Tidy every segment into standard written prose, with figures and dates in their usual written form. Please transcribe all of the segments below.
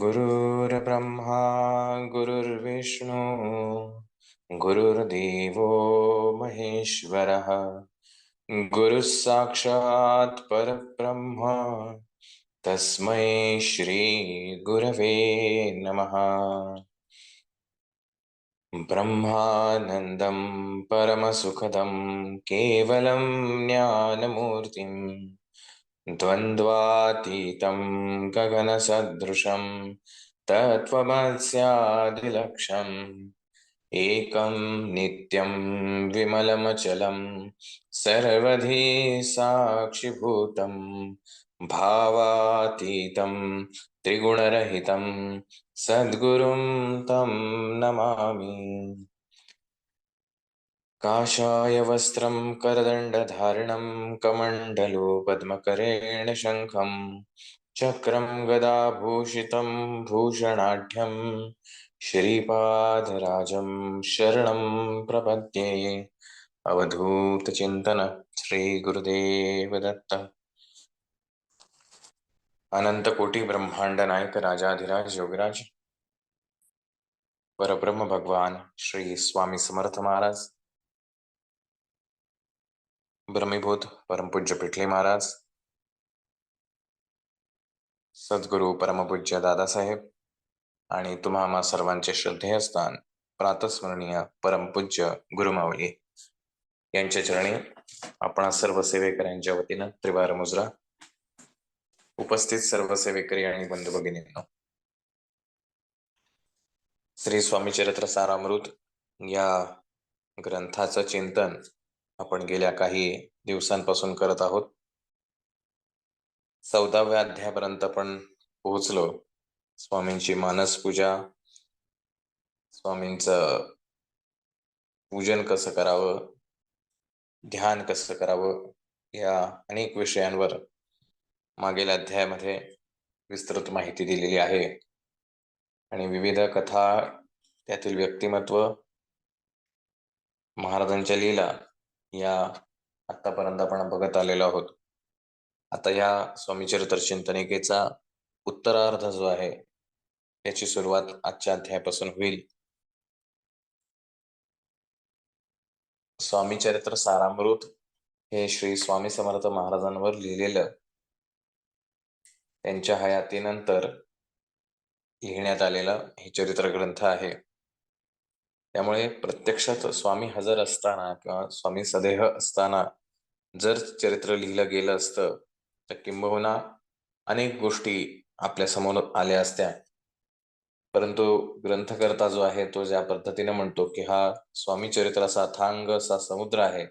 गुरुर्ब्रह्मा गुरुर्विष्णू गुरुर्देवो महेश्वरः गुरुः साक्षात् परब्रह्म तस्मै श्री गुरवे नमः। ब्रह्मानन्दं परमसुखदं केवलं ज्ञानमूर्तिं द्वन्द्वातीतं गगनसदृशं तत्त्वमस्यादिलक्ष्यम् एकं नित्यं विमलमचलं सर्वधी साक्षिभूतं भावातीतं त्रिगुणरहितं सद्गुरुं तं नमामि। काषाय वस्त्रं करदण्डधारिणं कमण्डलो पद्मकरेण शङ्खं चक्रं गदाभूषितं भूषणाढ्यं श्रीपादराजं शरणं प्रपद्ये। अवधूतचिन्तन श्री गुरुदेव दत्त। अनंतकोटी ब्रह्मांड नायक राजाधिराज योगीराज परब्रह्म भगवान श्री स्वामी समर्थ महाराज, ब्रह्मीभूत परमपूज्य पिठले महाराज, सद्गुरू परमपूज्य दादासाहेब आणि तुम्हा आम्हा सर्वांचे श्रद्धेय स्थान प्रातस्मरणीय परमपूज्य गुरुमाऊली यांच्या चरणी आपण सर्व सेवेकऱ्यांच्या वतीनं त्रिवार मुजरा. उपस्थित सर्व सेवेकरी आणि बंधू भगिनींनो, श्री स्वामी चरित्र सारामृत या ग्रंथाचं चिंतन आपण गेल्या काही दिवसांपासून करत आहोत. 14व्या अध्यायापर्यंत आपण पोहोचलो. स्वामींची मानस पूजा, स्वामींचं पूजन कसं करावं, ध्यान कसं करावं, या अनेक विषयांवर मागील अध्यायामध्ये विस्तृत माहिती दिलेली आहे आणि विविध कथा, त्यातील व्यक्तिमत्व, महाराजांच्या लीला या आतापर्यंत आपण बघत आलेलो आहोत. आता या स्वामी चरित्र चिंतनिकेचा उत्तरार्ध जो आहे याची सुरुवात आजच्या अध्यायापासून होईल. स्वामी चरित्र सारामृत हे श्री स्वामी समर्थ महाराजांवर लिहिलेलं, त्यांच्या हयातीनंतर लिहिण्यात आलेलं हे चरित्र ग्रंथ आहे. त्यामुळे प्रत्यक्षात स्वामी हजर असताना किंवा स्वामी सदेह असताना जर चरित्र लिहिलं गेलं असतं तर किंबहुना अनेक गोष्टी आपल्या समोर आल्या असत्या. परंतु ग्रंथकर्ता जो आहे तो ज्या पद्धतीने म्हणतो की हा स्वामी चरित्राचा अथांग असा समुद्र आहे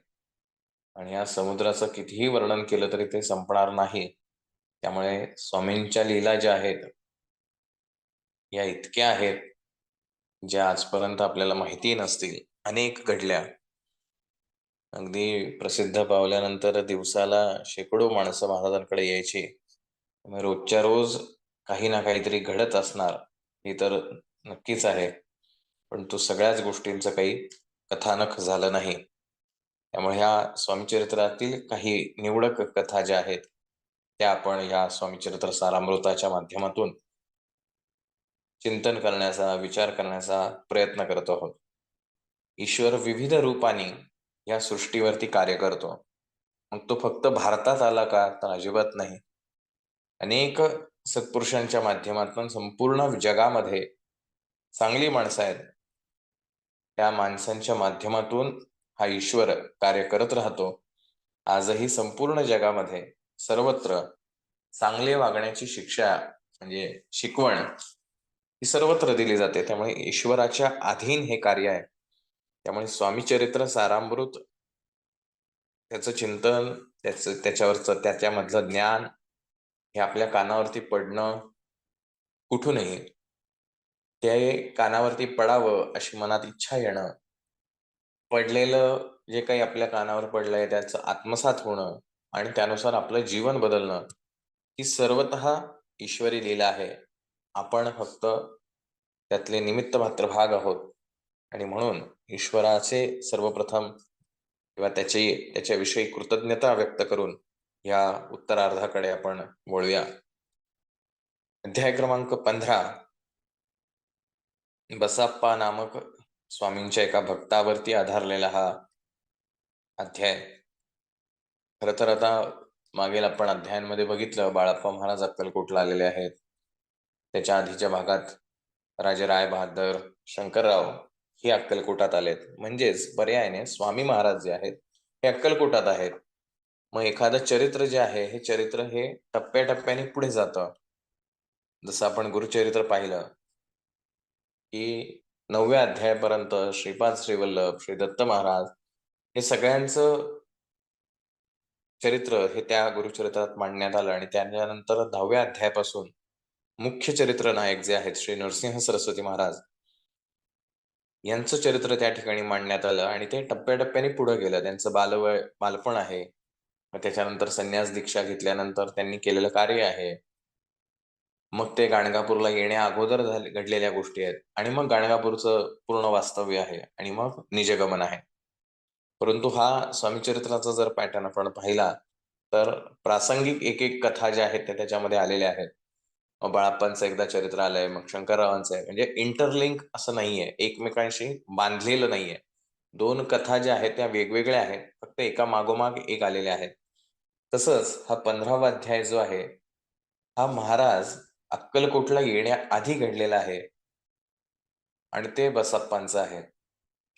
आणि या समुद्राचं कितीही वर्णन केलं तरी ते संपणार नाही. त्यामुळे स्वामींच्या लीला ज्या आहेत या इतक्या आहेत ज्या आजपर्यंत आपल्याला माहिती नसतील, अनेक घडल्या. अगदी प्रसिद्ध पावल्यानंतर दिवसाला शेकडो माणसं महाराजांकडे यायची. रोजच्या रोज काही ना काहीतरी घडत असणार हे तर नक्कीच आहे, परंतु सगळ्याच गोष्टींचं काही कथानक झालं नाही. त्यामुळे ह्या स्वामीचरित्रातील काही निवडक कथा ज्या आहेत त्या आपण या स्वामीचरित्र सारामृताच्या माध्यमातून चिंतन करण्याचा, विचार करण्याचा प्रयत्न करत आहोत. ईश्वर विविध रूपाने या सृष्टीवरती कार्य करतो. मग तो फक्त भारतात आला का? तर अजिबात नाही. अनेक सत्पुरुषांच्या माध्यमातून संपूर्ण जगामध्ये चांगली माणसं आहेत, त्या माणसांच्या माध्यमातून हा ईश्वर कार्य करत राहतो. आजही संपूर्ण जगामध्ये सर्वत्र चांगले वागण्याची शिक्षा म्हणजे शिकवण ही सर्वत्र दिली जाते. त्यामुळे ईश्वराच्या अधीन हे कार्य आहे. त्यामुळे स्वामी चरित्र सारामृत, त्याचं चिंतन, त्याच्यावरचं त्याच्यामधलं ज्ञान हे आपल्या कानावरती पडणं, कुठूनही ते कानावरती पडावं अशी मनात इच्छा येणं, पडलेलं जे काही आपल्या कानावर पडलंय त्याचं आत्मसात होणं आणि त्यानुसार आपलं जीवन बदलणं ही सर्वतः ईश्वरी लीला आहे. आपण फक्त त्यातले निमित्त मात्र भाग आहोत आणि म्हणून ईश्वराचे सर्वप्रथम किंवा त्याच्याविषयी कृतज्ञता व्यक्त करून या उत्तरार्धाकडे आपण वळूया. अध्याय क्रमांक 15 बसाप्पा नामक स्वामींच्या एका भक्तावरती आधारलेला हा अध्याय. खरं तर आता मागील आपण अध्यायांमध्ये बघितलं बाळाप्पा महाराज अक्कलकोटला आलेले आहेत. त्याच्या आधीच्या भागात राजे राय बहादर शंकरराव हे अक्कलकोटात आलेत. म्हणजेच पर्यायाने स्वामी महाराज जे आहेत हे अक्कलकोटात आहेत. मग एखादं चरित्र जे आहे हे चरित्र हे टप्प्याटप्प्याने पुढे जातं. जसं आपण गुरुचरित्र पाहिलं की 9व्या अध्यायापर्यंत श्रीपाद श्रीवल्लभ श्री दत्त महाराज हे सगळ्यांचं चरित्र हे त्या गुरुचरित्रात मांडण्यात आलं आणि त्यानंतर 10व्या अध्यायापासून मुख्य चरित्र नायक जे आहेत श्री नरसिंह सरस्वती महाराज यांचं चरित्र त्या ठिकाणी मांडण्यात आलं आणि ते टप्प्याटप्प्याने पुढे गेलं. त्यांचं बालपण आहे, मग त्याच्यानंतर संन्यास दीक्षा घेतल्यानंतर त्यांनी केलेलं कार्य आहे, मग ते गाणगापूरला येण्या अगोदर घडलेल्या गोष्टी आहेत आणि मग गाणगापूरचं पूर्ण वास्तव्य आहे आणि मग निजगमन आहे. परंतु हा स्वामी चरित्राचा जर पॅटर्न आपण पाहिला तर प्रासंगिक एक एक कथा ज्या आहेत त्या त्याच्यामध्ये आलेल्या आहेत. मग बाळाप्पांचं एकदा चरित्र आलंय, मग शंकररावांचं आहे. म्हणजे इंटरलिंक असं नाहीये, एकमेकांशी बांधलेलं नाहीये. 2 कथा ज्या आहेत त्या वेगवेगळ्या आहेत, फक्त एका मागोमाग एक आलेल्या आहेत. तसंच हा 15वा अध्याय जो आहे हा महाराज अक्कलकोटला येण्याआधी घडलेला आहे आणि ते बसप्पांचं आहे.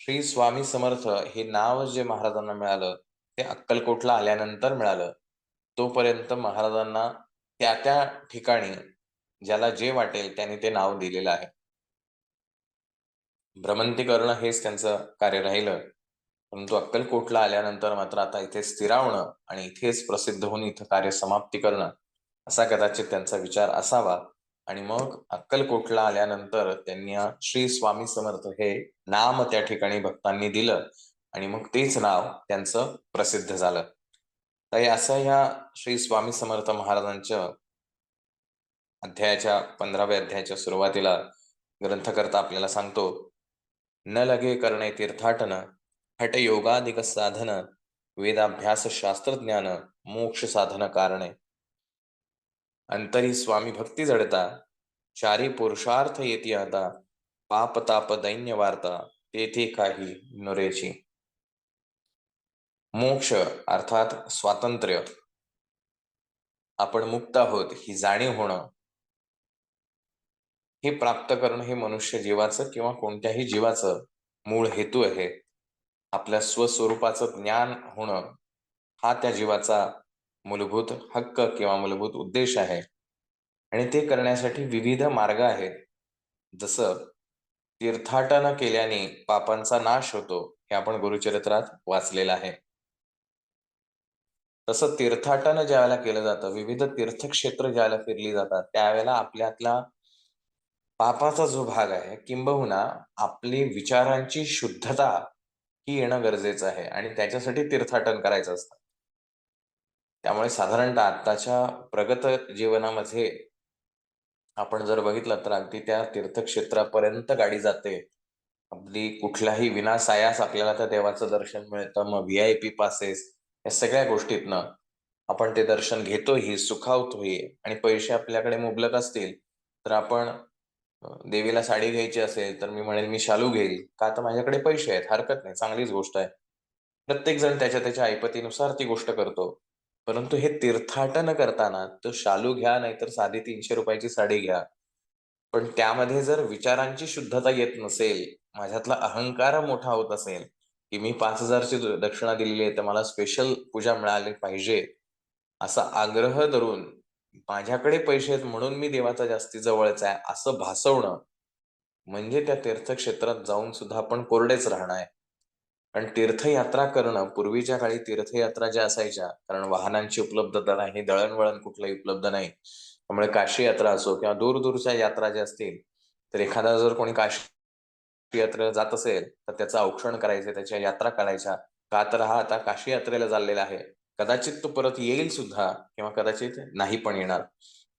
श्री स्वामी समर्थ हे नाव जे महाराजांना मिळालं ते अक्कलकोटला आल्यानंतर मिळालं. तोपर्यंत महाराजांना त्या त्या ठिकाणी ज्याला जे वाटेल त्याने ते नाव दिलेलं आहे. भ्रमंती करणं हेच त्यांचं कार्य राहिलं. परंतु अक्कलकोटला आल्यानंतर मात्र आता इथे स्थिरावणं आणि इथेच प्रसिद्ध होऊन इथं कार्य समाप्ती करणं असा कदाचित त्यांचा विचार असावा. आणि मग अक्कलकोटला आल्यानंतर त्यांनी श्री स्वामी समर्थ हे नाम त्या ठिकाणी भक्तांनी दिलं आणि मग तेच नाव त्यांचं प्रसिद्ध झालं. तर असं ह्या श्री स्वामी समर्थ महाराजांच्या अध्यायाच्या 15व्या अध्यायाच्या सुरुवातीला ग्रंथकर्ता आपल्याला सांगतो, न लगे करणे तीर्थाटन हठ योगाधिक साधन वेदाभ्यास शास्त्रज्ञान मोक्ष साधन कारणे अंतरी स्वामी भक्ती जडता चारी पुरुषार्थ येती आता पाप ताप दैन्य वार्ता तेथे काही नुरेची. मोक्ष अर्थात स्वातंत्र्य, आपण मुक्त आहोत ही जाणीव होणं, हे प्राप्त करणं हे मनुष्य जीवाचं किंवा कोणत्याही जीवाचं मूळ हेतू आहे. आपल्या स्वस्वरूपाचं ज्ञान होणं हा त्या जीवाचा मूलभूत हक्क किंवा मूलभूत उद्देश आहे आणि ते करण्यासाठी विविध मार्ग आहेत. जसं तीर्थाटन केल्याने पापांचा नाश होतो हे आपण गुरुचरित्रात वाचलेलं आहे. तसं तीर्थाटन ज्यावेळेला केलं जातं, विविध तीर्थक्षेत्र ज्यावेळेला फिरली जातात त्यावेळेला आपल्यातला पापाचा जो भाग आहे किंबहुना आपली विचारांची शुद्धता ही येणं गरजेचं आहे आणि त्याच्यासाठी तीर्थाटन करायचं असतं. त्यामुळे साधारणतः आत्ताच्या प्रगत जीवनामध्ये आपण जर बघितलं तर अगदी त्या तीर्थक्षेत्रापर्यंत गाडी जाते. अगदी कुठल्याही विनासायास आपल्याला त्या देवाचं दर्शन मिळतं. मग व्ही-आय-पी पासेस या सगळ्या गोष्टीतनं आपण ते दर्शन घेतोही, सुखावतोही आणि पैसे आपल्याकडे मुबलक असतील तर आपण देवीला साडी घ्यायची असेल तर मी म्हणेल मी शालू घेईल. का तर माझ्याकडे पैसे आहेत. हरकत नाही, चांगलीच गोष्ट आहे. प्रत्येक जण त्याच्या त्याच्या ऐपतीनुसार ती गोष्ट करतो. परंतु हे तीर्थाटन करताना तो शालू घ्या नाहीतर साधी ₹300 ची साडी घ्या. पण त्यामध्ये जर विचारांची शुद्धता येत नसेल, माझ्यातला अहंकार मोठा होत असेल, की मी 5,000 ची दक्षिणा दिलेली आहे तर मला स्पेशल पूजा मिळाली पाहिजे, असा आग्रह धरून माझ्याकडे पैसे आहेत म्हणून मी देवाचा जास्ती जवळचा आहे असं भासवणं, म्हणजे त्या तीर्थक्षेत्रात जाऊन सुद्धा आपण कोरडेच राहणं आहे. कारण तीर्थयात्रा करणं पूर्वीच्या काळी तीर्थयात्रा ज्या असायच्या, कारण वाहनांची उपलब्धता नाही, दळणवळण कुठलंही उपलब्ध नाही. त्यामुळे काशी यात्रा असो किंवा दूरदूरच्या यात्रा ज्या असतील, तर एखादा जर कोणी काशी यात्रेला जात असेल, तर त्याचं औक्षण करायचं, त्याच्या यात्रा काढायच्या. का तर हा आता काशी यात्रेला चाललेला आहे. कदाचित तो परत येईल सुद्धा किंवा कदाचित नाही पण येणार.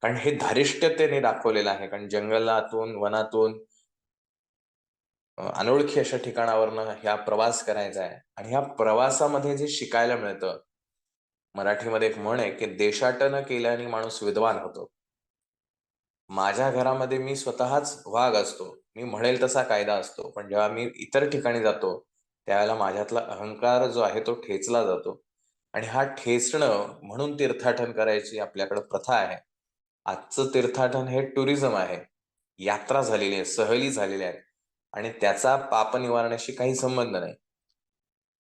कारण हे धारिष्ट्यतेने दाखवलेलं आहे. कारण जंगलातून, वनातून अनोळखी अशा ठिकाणावरनं ह्या प्रवास करायचा आहे आणि ह्या प्रवासामध्ये जे शिकायला मिळतं, मराठीमध्ये एक म्हण आहे, की देशाटन केल्याने माणूस विद्वान होतो. माझ्या घरामध्ये मी स्वतःच वाघ असतो. मी म्हणेल तसा कायदा असतो. पण जेव्हा मी इतर ठिकाणी जातो, त्यावेळेला माझ्यातला अहंकार जो आहे तो ठेचला जातो. आणि हा ठेचणं म्हणून तीर्थाटन करायची आपल्याकडे प्रथा आहे. आजचं तीर्थाटन हे टुरिझम आहे. यात्रा झालेली आहे, सहली झालेल्या आहेत आणि त्याचा पाप निवारणाशी काही संबंध नाही.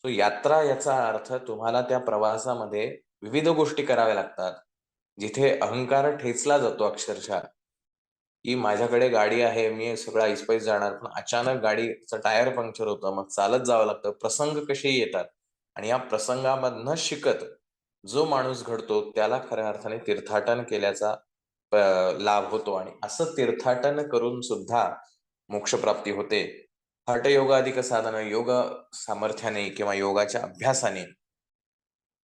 तो यात्रा याचा अर्थ तुम्हाला त्या प्रवासामध्ये विविध गोष्टी कराव्या लागतात. जिथे अहंकार ठेचला जातो अक्षरशः, की माझ्याकडे गाडी आहे, मी सगळं ऐसपैस जाणार, पण अचानक गाडीचं टायर पंक्चर होतं, मग चालत जावं लागतं. प्रसंग कसेही येतात आणि या प्रसंगामधनं शिकत जो माणूस घडतो त्याला खऱ्या अर्थाने तीर्थाटन केल्याचा लाभ होतो आणि असं तीर्थाटन करून सुद्धा मोक्षप्राप्ती होते. हठयोगाधिक साधन, योग सामर्थ्याने किंवा योगाच्या अभ्यासाने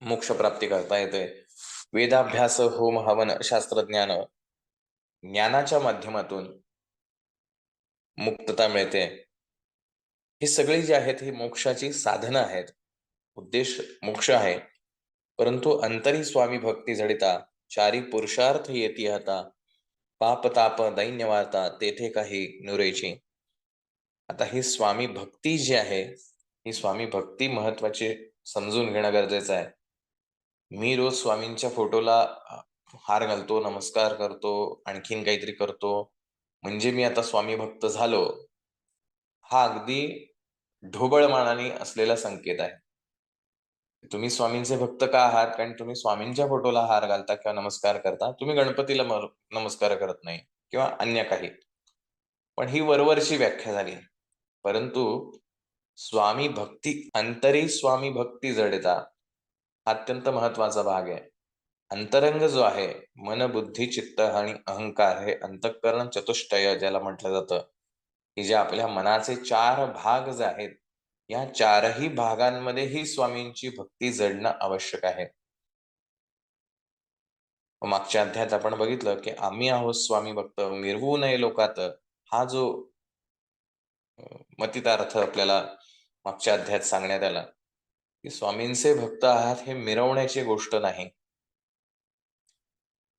मोक्षप्राप्ती करता येते. वेदाभ्यास, होम हवन, शास्त्रज्ञान, ज्ञानाच्या माध्यमातून मुक्तता मिळते. ही सगळी जी आहेत ही मोक्षाची साधनं आहेत. उद्देश मोक्ष आहे. परंतु अंतरी स्वामी भक्ती जडिता, चारी पुरुषार्थ येती हता, पाप ताप दैन्य वार्ता, तेथे काही नुरेची. आता ही स्वामी भक्ती जी आहे, ही स्वामी भक्ती महत्वाची समजून घेणं गरजेचं आहे. मी रोज स्वामींच्या फोटोला हार घालतो, नमस्कार करतो, आणखीन काहीतरी करतो, म्हणजे मी आता स्वामी भक्त झालो. हा अगदी ढोबळमानाने असलेला संकेत आहे. तुम्ही स्वामींचे भक्त का आहात? कारण तुम्ही स्वामींच्या फोटोला हार घालता किंवा नमस्कार करता. तुम्ही गणपतीला नमस्कार करत नाही किंवा अन्य काही. पण ही वरवरची व्याख्या झाली. परंतु स्वामी भक्ती, अंतरी स्वामी भक्ती जडिता, हा अत्यंत महत्वाचा भाग आहे. अंतरंग जो आहे, मन, बुद्धी, चित्त आणि अहंकार, हे अंतःकरण चतुष्टय ज्याला म्हटलं जातं, की जे आपल्या मनाचे 4 भाग जे आहेत, या 4ही भागांमध्ये स्वामींची भक्ती जडणं आवश्यक आहे. मागच्या अध्यायात आपण बघितलं, की आम्ही आहोत स्वामी भक्त, मिरवू नये लोकात, हा जो मतितार्थ आपल्याला मागच्या अध्यायात सांगण्यात आला, की स्वामींचे भक्त आहात हे मिरवण्याची गोष्ट नाही.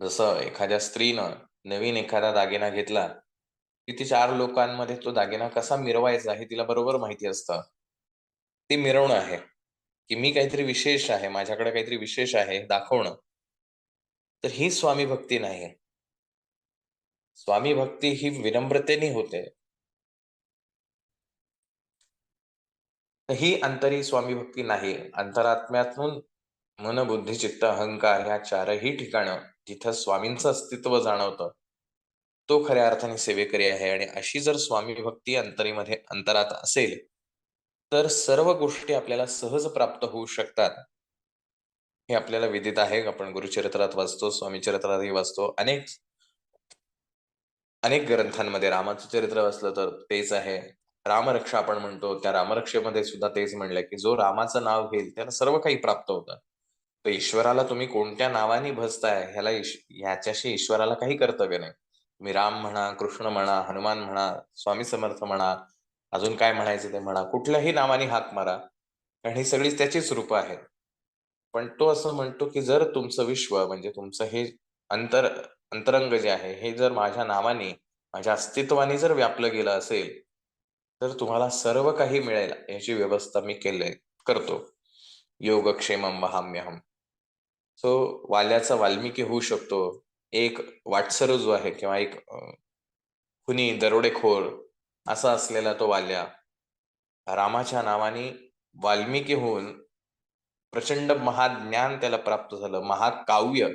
जसं एखाद्या स्त्रीनं नवीन एखादा दागिना घेतला, की ती 4 लोकांमध्ये तो दागिना कसा मिरवायचा हे तिला बरोबर माहिती असतं. ते मिरवणं आहे, की मी काहीतरी विशेष आहे, माझ्याकडे काहीतरी विशेष आहे हे दाखवणं. तर ही स्वामी भक्ती नाही. स्वामी भक्ती ही विनम्रतेने होते. तर ही अंतरी स्वामी भक्ती नाही. अंतरात्म्यातून मन, बुद्धी, चित्त, अहंकार ह्या 4ही ठिकाणं जिथं स्वामींचं अस्तित्व जाणवतं, तो खऱ्या अर्थाने सेवेकरी आहे आणि अशी जर स्वामी भक्ती अंतरीमध्ये अंतरात असेल, तर सर्व गोष्टी आपल्याला सहज प्राप्त होऊ शकतात. हे आपल्याला विदित आहे. आपण गुरुचरित्रात वाचतो, स्वामी चरित्रातही वाचतो. अनेक अनेक ग्रंथांमध्ये रामाचं चरित्र वाचलं तर तेच आहे. रामरक्षा आपण म्हणतो, त्या रामरक्षेमध्ये सुद्धा तेच म्हणलंय, की जो रामाचं नाव घेईल त्याला सर्व काही प्राप्त होतं. तर ईश्वराला तुम्ही कोणत्या नावाने भजताय ह्याच्याशी ईश्वराला काही कर्तव्य नाही. तुम्ही राम म्हणा, कृष्ण म्हणा, हनुमान म्हणा, स्वामी समर्थ म्हणा, अजून काय म्हणायचं ते म्हणा. कुठल्याही नावाने हाक मारा. कारण ही सगळी त्याचीच रूपं आहेत. पण तो असं म्हणतो, की जर तुमचं विश्व म्हणजे तुमचं हे अंतरंग जे आहे, हे जर माझ्या नावाने, माझ्या अस्तित्वाने जर व्यापलं गेलं असेल, तर तुम्हाला सर्व काही मिळेल याची व्यवस्था मी करतो. योगक्षेमं वहाम्यहम्. सो वाल्याचा वाल्मिकी होऊ शकतो. एक वाटसरू जो आहे किंवा एक खुनी, दरोडेखोर असा असलेला तो वाल्या, रामाच्या नावाने वाल्मिकी होऊन प्रचंड महाज्ञान त्याला प्राप्त झालं. महाकाव्य,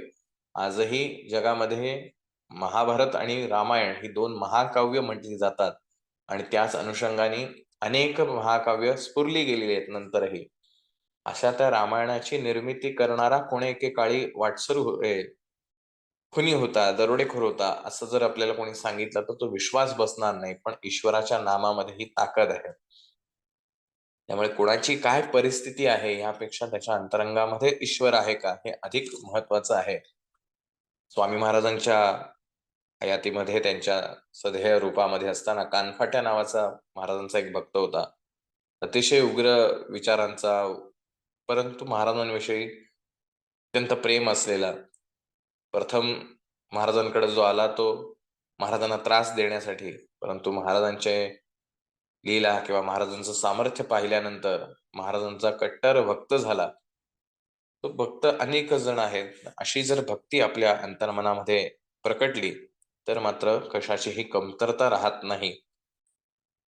आजही जगामध्ये महाभारत आणि रामायण ही 2 महाकाव्य म्हटली जातात आणि त्याच अनुषंगाने अनेक महाकाव्य स्फुरली गेलेली आहेत नंतरही. अशा त्या रामायणाची निर्मिती करणारा कोणी एकेकाळी खुनी होता, दरोडेखोर होता, असं जर आपल्याला कोणी सांगितलं तर तो विश्वास बसणार नाही. पण ईश्वराच्या नामामध्ये ही ताकद आहे. त्यामुळे कोणाची काय परिस्थिती आहे यापेक्षा त्याच्या अंतरंगामध्ये ईश्वर आहे का हे अधिक महत्वाचं आहे. स्वामी महाराजांच्या हयातीमध्ये त्यांच्या सदेह रूपामध्ये असताना कानफाट्या नावाचा महाराजांचा एक भक्त होता. अतिशय उग्र विचारांचा, परंतु महाराजांविषयी अत्यंत प्रेम असलेला. प्रथम महाराजांकडे जो आला तो महाराजांना त्रास देण्यासाठी. परंतु महाराजांचे लीला किंवा महाराजांचं सामर्थ्य पाहिल्यानंतर महाराजांचा कट्टर भक्त झाला. तो भक्त अनेक जण आहेत. अशी जर भक्ती आपल्या अंतर्मनामध्ये प्रकटली तर मात्र कशाचीही कमतरता राहत नाही.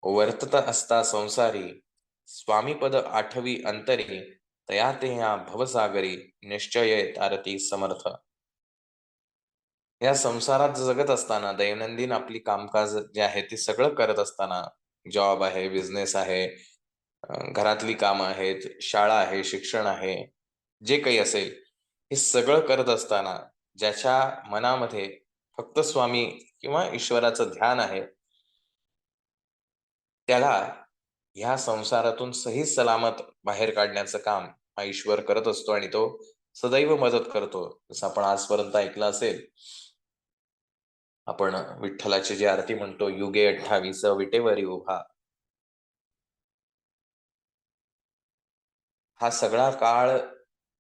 वर्तत असता संसारी स्वामीपद आठवी अंतरी तया ते ह्या भवसागरी निश्चय तारती समर्थ. या संसारात जगत असताना दैनंदिन आपली कामकाज जे आहे ते सगळं करत असताना, जॉब आहे, बिझनेस आहे, घरातली कामं आहेत, शाळा आहे, शिक्षण आहे, जे काही असेल हे सगळं करत असताना ज्याच्या मनामध्ये फक्त स्वामी किंवा ईश्वराचं ध्यान आहे, त्याला ह्या संसारातून सही सलामत बाहेर काढण्याचं काम हा ईश्वर करत असतो आणि तो सदैव मदत करतो. जसं आपण आजपर्यंत ऐकलं असेल, आपण विठ्ठलाची जी आरती म्हणतो, युगे 28 विटेवरी उभा. हा सगळा काळ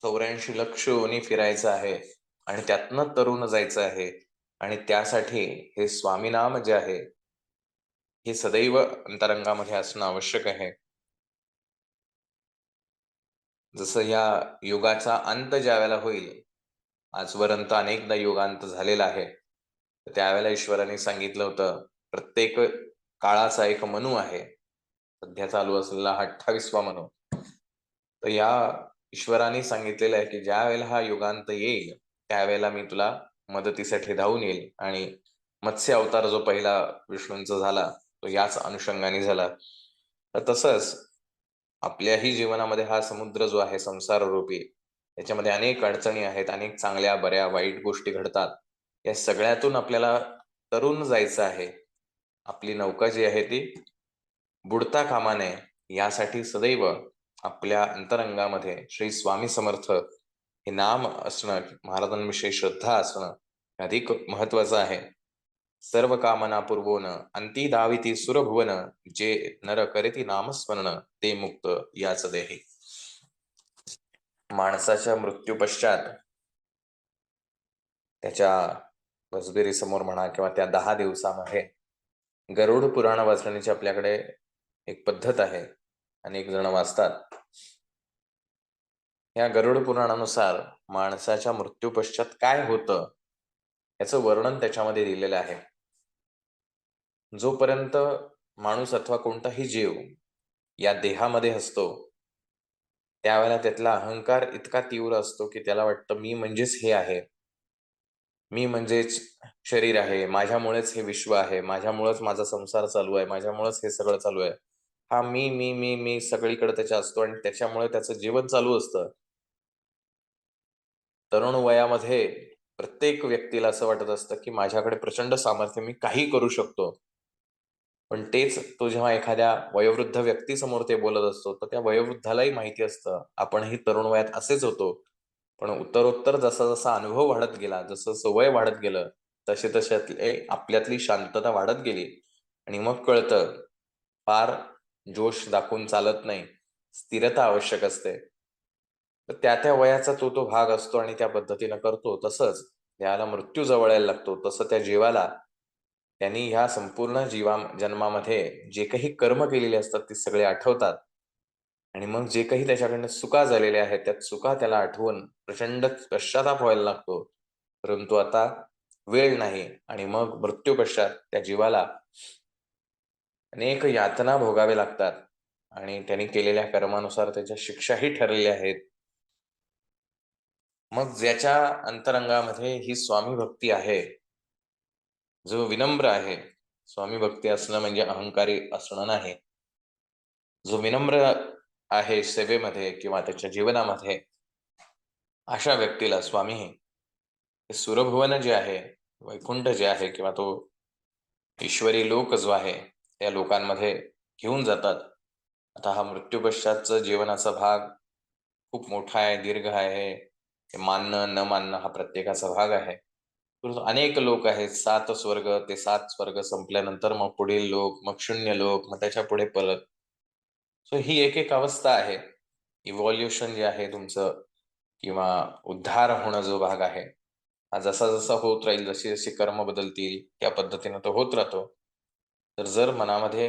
84 लक्ष योनी फिरायचा आहे आणि त्यातनं तरुण जायचं आहे आणि त्यासाठी हे स्वामीनाम जे आहे, हे सदैव अंतरंगामध्ये असणं आवश्यक आहे. जसं या युगाचा अंत ज्यावेळेला होईल, आजपर्यंत अनेकदा युगांत झालेला आहे. तर त्यावेळेला ईश्वराने सांगितलं होतं, प्रत्येक काळाचा एक मनू आहे. सध्या चालू असलेला 28वा मनू. तर या ईश्वराने सांगितलेलं आहे, की ज्यावेळेला हा युगांत येईल, त्यावेळेला मी तुला मदतीसाठी धावून येईल आणि मत्स्य अवतार जो पहिला विष्णूंचा झाला, तो याच अनुषंगाने झाला. तर तसंच आपल्याही जीवनामध्ये हा समुद्र जो आहे संसार रूपी, त्याच्यामध्ये अनेक अडचणी आहेत, अनेक चांगल्या, बऱ्या, वाईट गोष्टी घडतात. या सगळ्यातून आपल्याला तरून जायचं आहे. आपली नौका जी आहे ती बुडता कामा नये, यासाठी सदैव आपल्या अंतरंगामध्ये श्री स्वामी समर्थ हे नाम असणं, महाराजांविषयी श्रद्धा असणं अधिक महत्वाचं आहे. सर्व कामना पूर्वोन अंती दाविती सुरभुवन जे नर करीती नामस्मरण ते मुक्त याच देही. माणसाच्या मृत्यू पश्चात त्याच्या समोर म्हणा किंवा त्या 10 दिवसामध्ये गरुड पुराण वाचण्याची आपल्याकडे एक पद्धत आहे. अनेक जण वाचतात. या गरुड पुराणानुसार माणसाच्या मृत्यू पश्चात काय होतं याचं वर्णन त्याच्यामध्ये दिलेलं आहे. जोपर्यंत माणूस अथवा कोणताही जीव या देहामध्ये असतो, त्यावेळेला त्यातला अहंकार इतका तीव्र असतो की त्याला वाटतं मी म्हणजेच हे आहे, मी म्हणजेच शरीर आहे, माझ्यामुळेच हे विश्व आहे, माझ्यामुळेच माझा संसार चालू आहे, माझ्यामुळेच हे सगळं चालू आहे. हा मी सगळीकडे त्याच्या असतो आणि त्याच्यामुळे त्याचं जीवन चालू असतं. तरुण वयामध्ये प्रत्येक व्यक्तीला असं वाटत असतं की माझ्याकडे प्रचंड सामर्थ्य, मी काही करू शकतो. पण तेच तो जेव्हा एखाद्या वयोवृद्ध व्यक्तीसमोर ते बोलत असतो, तर त्या वयोवृद्धालाही माहिती असतं, आपणही तरुण वयात असेच होतो. पण उत्तरोत्तर जसा-जसा अनुभव वाढत गेला, जसं-जसं वय वाढत गेलं, तसे-तसे आपल्यातली शांतता वाढत गेली आणि मग कळतं, फार जोश दाखवून चालत नाही, स्थिरता आवश्यक असते. तर त्या-त्या वयाचा तो भाग असतो आणि त्या पद्धतीनं करतो. तसंच ज्याला मृत्यू जवळ यायला लागतो, तसं त्या जीवाला त्यांनी ह्या संपूर्ण जन्मामध्ये जे काही कर्म केलेले असतात, ते सगळे आठवतात आणि मग जे काही त्याच्याकडनं चुका झालेल्या आहेत, त्या चुका त्याला आठवून प्रचंड पश्चाताप व्हायला लागतो. परंतु आता वेळ नाही आणि मग मृत्यू पश्चात त्या जीवाला अनेक यातना भोगावे लागतात आणि त्यांनी केलेल्या कर्मानुसार त्याच्या शिक्षाही ठरलेल्या आहेत. मग ज्याच्या अंतरंगामध्ये ही स्वामी भक्ती आहे, जो विनम्र आहे, स्वामी भक्ती असणं म्हणजे अहंकारी असणं नाही. जो विनम्र आहे सेवेमध्ये किंवा त्याच्या जीवनामध्ये, अशा व्यक्तीला स्वामी हे सुरभुवन जे आहे, वैकुंठ जे आहे किंवा तो ईश्वरी लोक जो आहे, त्या लोकांमध्ये घेऊन जातात. आता हा मृत्यू पश्चातचा जीवनाचा भाग खूप मोठा आहे, दीर्घ आहे. ते मानणं, न मानणं हा प्रत्येकाचा भाग आहे. परंतु अनेक लोक आहेत, 7 स्वर्ग, ते 7 स्वर्ग संपल्यानंतर मग पुढील लोक, मग शून्य लोक, मग त्याच्यापुढे परत. सो ही एक अवस्था आहे. इव्हॉल्युशन जे आहे तुमचं किंवा उद्धार होणं जो भाग आहे, हा जसा जसा होत राहील, जशी जशी कर्म बदलतील त्या पद्धतीनं तो होत राहतो. तर जर मनामध्ये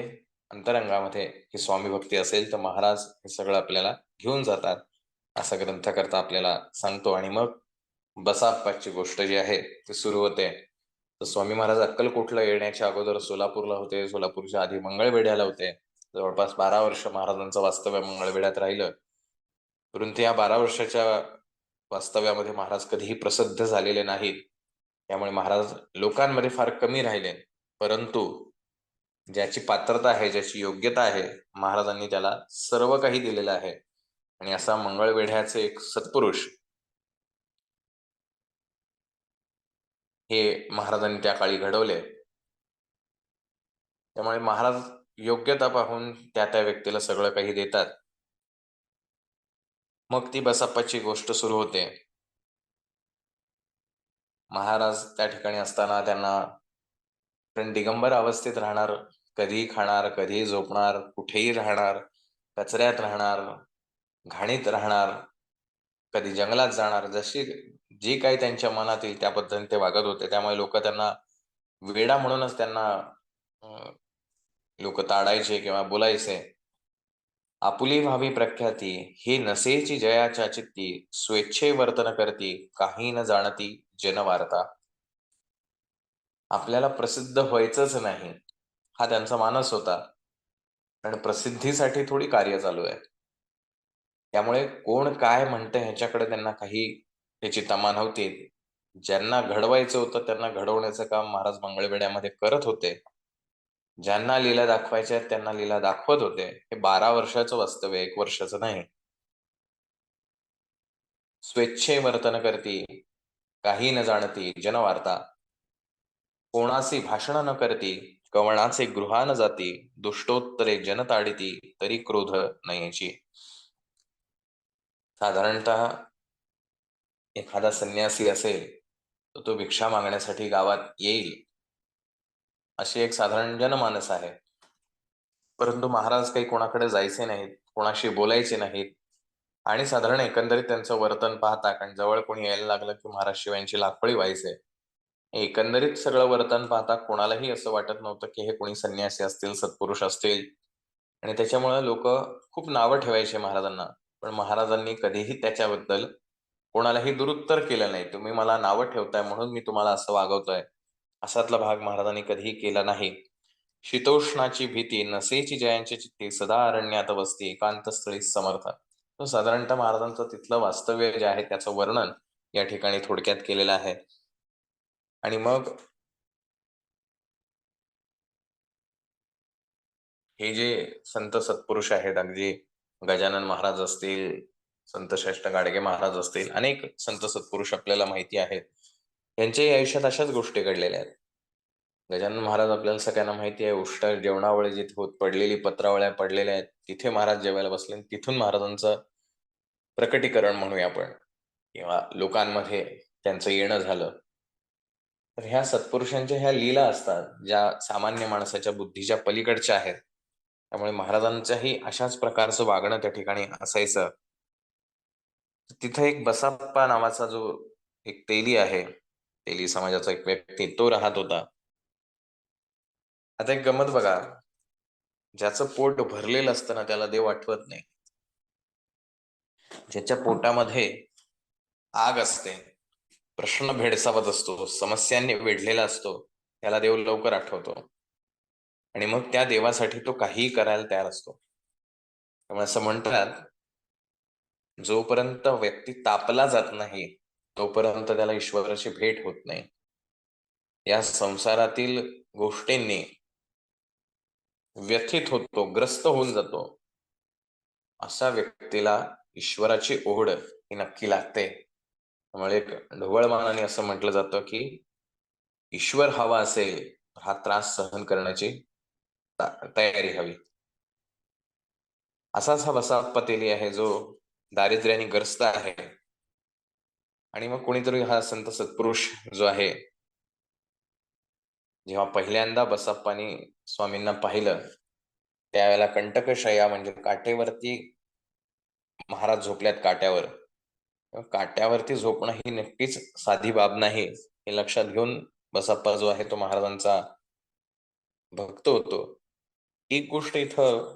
अंतरंगामध्ये ही स्वामी भक्ती असेल तर महाराज हे सगळं आपल्याला घेऊन जातात, असा ग्रंथकर्ता आपल्याला सांगतो. आणि मग बसाप्पाची गोष्ट जी आहे ती सुरू होते. तर स्वामी महाराज अक्कलकोटला येण्याच्या अगोदर सोलापूरला होते, सोलापूरच्या आधी मंगळवेढ्याला होते. जवळपास 12 वर्ष महाराजांचं वास्तव्य मंगळवेढ्यात राहिलं. परंतु या 12 वर्षाच्या वास्तव्यामध्ये महाराज कधीही प्रसिद्ध झालेले नाहीत. त्यामुळे महाराज लोकांमध्ये फार कमी राहिले. परंतु ज्याची पात्रता आहे, ज्याची योग्यता आहे, महाराजांनी त्याला सर्व काही दिलेलं आहे. आणि असा मंगळवेढ्याचे एक सत्पुरुष हे महाराजांनी त्या काळी घडवले. त्यामुळे महाराज योग्यता पाहून त्या त्या व्यक्तीला सगळं काही देतात. मग ती बसाप्पाची गोष्ट सुरू होते. महाराज त्या ठिकाणी असताना त्यांना पण दिगंबर अवस्थेत राहणार, कधीही खाणार, कधीही झोपणार, कुठेही राहणार, कचऱ्यात राहणार, घाणीत राहणार, कधी जंगलात जाणार, जशी जी काही त्यांच्या मनात येईल त्या पद्धतीने ते वागत होते. त्यामुळे लोक त्यांना वेडा म्हणूनच त्यांना लोक ताडायचे किंवा बोलायचे. आपुली व्हावी प्रख्याती, ही नसेची जयाच्या चित्ती, स्वेच्छे वर्तन करती, काही न जाणती जनवार्ता. आपल्याला प्रसिद्ध व्हायचंच नाही, हा त्यांचा मानस होता. आणि प्रसिद्धीसाठी थोडी कार्य चालू आहे. त्यामुळे कोण काय म्हणतं ह्याच्याकडे त्यांना काही त्याची तमा नव्हती. ज्यांना घडवायचं होतं त्यांना घडवण्याचं काम महाराज मंगळवेढ्यामध्ये करत होते. ज्यांना लीला दाखवायच्या आहेत त्यांना लीला दाखवत होते. हे 12 वर्षाचं वास्तव्य, 1 वर्षाचं नाही. स्वेच्छे वर्तन करती, काही न जाणती जनवार्ता. कोणासी भाषण न करती, कवणाचे गृहान जाती, दुष्टोत्तरे जनताडिती, तरी क्रोध नयेची. साधारणतः एखादा संन्यासी असेल तर तो भिक्षा मागण्यासाठी गावात येईल, अशी एक साधारण जनमानस आहे. परंतु महाराज काही कोणाकडे जायचे नाहीत, कोणाशी बोलायचे नाहीत. आणि साधारण एकंदरीत त्यांचं वर्तन पाहता, कारण जवळ कोणी यायला लागलं की महाराज शिवायांची लागफळी व्हायचे. एकंदरीत सगळं वर्तन पाहता कोणालाही असं वाटत नव्हतं की हे कोणी संन्यासी असतील, सत्पुरुष असतील. आणि त्याच्यामुळे लोक खूप नावं ठेवायचे महाराजांना. पण महाराजांनी कधीही त्याच्याबद्दल कोणालाही दुरुत्तर केलं नाही. तुम्ही मला नावं ठेवताय म्हणून मी तुम्हाला असं वागवतोय, असातला भाग महाराजांनी कधीही केला नाही. शीतोष्णाची भीती, नसेची जयांची चित्ती, सदा अरण्यात वसती, एकांतस्थळी समर्थ. तो साधारणतः महाराजांचं तिथलं वास्तव्य जे आहे त्याचं वर्णन या ठिकाणी थोडक्यात केलेलं आहे. आणि मग हे जे संत सत्पुरुष आहेत, अगदी गजानन महाराज असतील, संत श्रेष्ठ गाडगे महाराज असतील, अनेक संत सत्पुरुष आपल्याला माहिती आहेत. यांच्याही आयुष्यात अशाच गोष्टी घडलेल्या आहेत. गजानन महाराज आपल्याला सगळ्यांना माहिती आहे, उष्ट जेवणावळी जिथे होत पडलेली पत्रावळ्या पडलेल्या आहेत, तिथे महाराज जेवायला बसले. तिथून महाराजांचं प्रकटीकरण म्हणूया आपण, किंवा लोकांमध्ये त्यांचं येणं झालं. तर ह्या सत्पुरुषांच्या ह्या लीला असतात, ज्या सामान्य माणसाच्या बुद्धीच्या पलीकडच्या आहेत. त्यामुळे महाराजांच्याही अशाच प्रकारचं वागणं त्या ठिकाणी असायचं. तिथं एक बसाप्पा नावाचा जो एक तेली आहे, तेली समाजाचा एक व्यक्ती, तो राहत होता. आता एक गमत बघा, ज्याचं पोट भरलेलं असतं ना त्याला देव आठवत नाही. ज्याच्या पोटामध्ये आग असते, प्रश्न भेडसावत असतो, समस्यांनी वेढलेला असतो, त्याला देव लवकर आठवतो. आणि मग त्या देवासाठी तो काहीही करायला तयार असतो. त्यामुळे असं म्हणतात, जोपर्यंत व्यक्ती तापला जात नाही तोपर्यंत त्याला ईश्वराची भेट होत नाही. या संसारातील गोष्टींनी व्यथित होतो, ग्रस्त होऊन जातो, अशा व्यक्तीला ईश्वराची ओढ ही नक्की लागते. त्यामुळे एक ढोबळमानाने असं म्हटलं जातं की ईश्वर हवा असेल हा त्रास सहन करण्याची तयारी हवी. असाच हा बसाप्पा तेली आहे जो दारिद्र्याने ग्रस्त आहे. आणि मग कोणीतरी हा संत सत्पुरुष जो आहे, जेव्हा पहिल्यांदा बसाप्पानी स्वामींना पाहिलं त्यावेळेला कंटकशय्या म्हणजे काठेवरती महाराज झोपल्यात, काट्यावर. काट्यावरती झोपणं ही नक्कीच साधी बाब नाही, हे लक्षात घेऊन बसप्पा जो आहे तो महाराजांचा भक्त होतो. एक गोष्ट इथं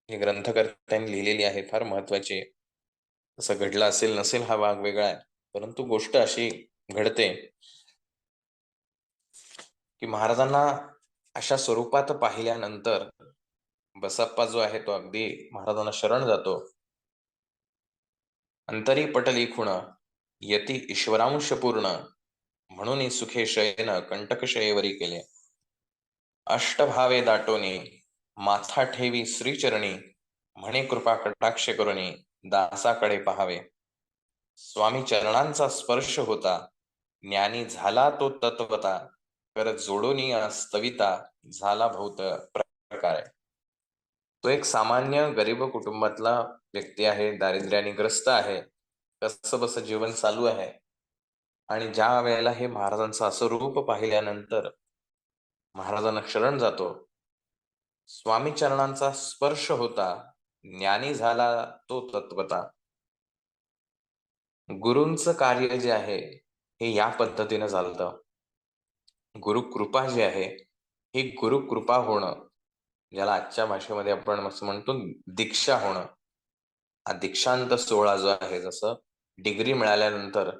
हे ग्रंथकर्त्यांनी लिहिलेली आहे, फार महत्वाची. असं घडलं असेल नसेल हा भाग वेगळा आहे, परंतु गोष्ट अशी घडते की महाराजांना अशा स्वरूपात पाहिल्यानंतर बसप्पा जो आहे तो अगदी महाराजांना शरण जातो. अंतरी पटली खुण यती ईश्वरांश पूर्ण म्हणून सुखे शयन कंटक शयेवरी केले. अष्टभावे दाटोनी माथा ठेवी श्रीचरणी म्हणे कृपा कटाक्ष करुणी दासाकडे पहावे. स्वामी चरणांचा स्पर्श होता ज्ञानी झाला तो तत्वता कर जोडोनी स्तविता झाला भूत प्रकार. तो एक सामान्य गरीब कुटुंबातला व्यक्ती आहे, दारिद्र्याने ग्रस्त आहे, कसं बस जीवन चालू आहे. आणि ज्या वेळेला हे महाराजांचं असं रूप पाहिल्यानंतर महाराजांना शरण जातो. स्वामी चरणांचा स्पर्श होता ज्ञानी झाला तो तत्वता. गुरूंचं कार्य जे आहे हे या पद्धतीनं चालतं. गुरुकृपा जी आहे ही गुरुकृपा होणं, ज्याला आजच्या भाषेमध्ये आपण असं म्हणतो दीक्षा होणं. हा दीक्षांत सोहळा जो आहे, जसं डिग्री मिळाल्यानंतर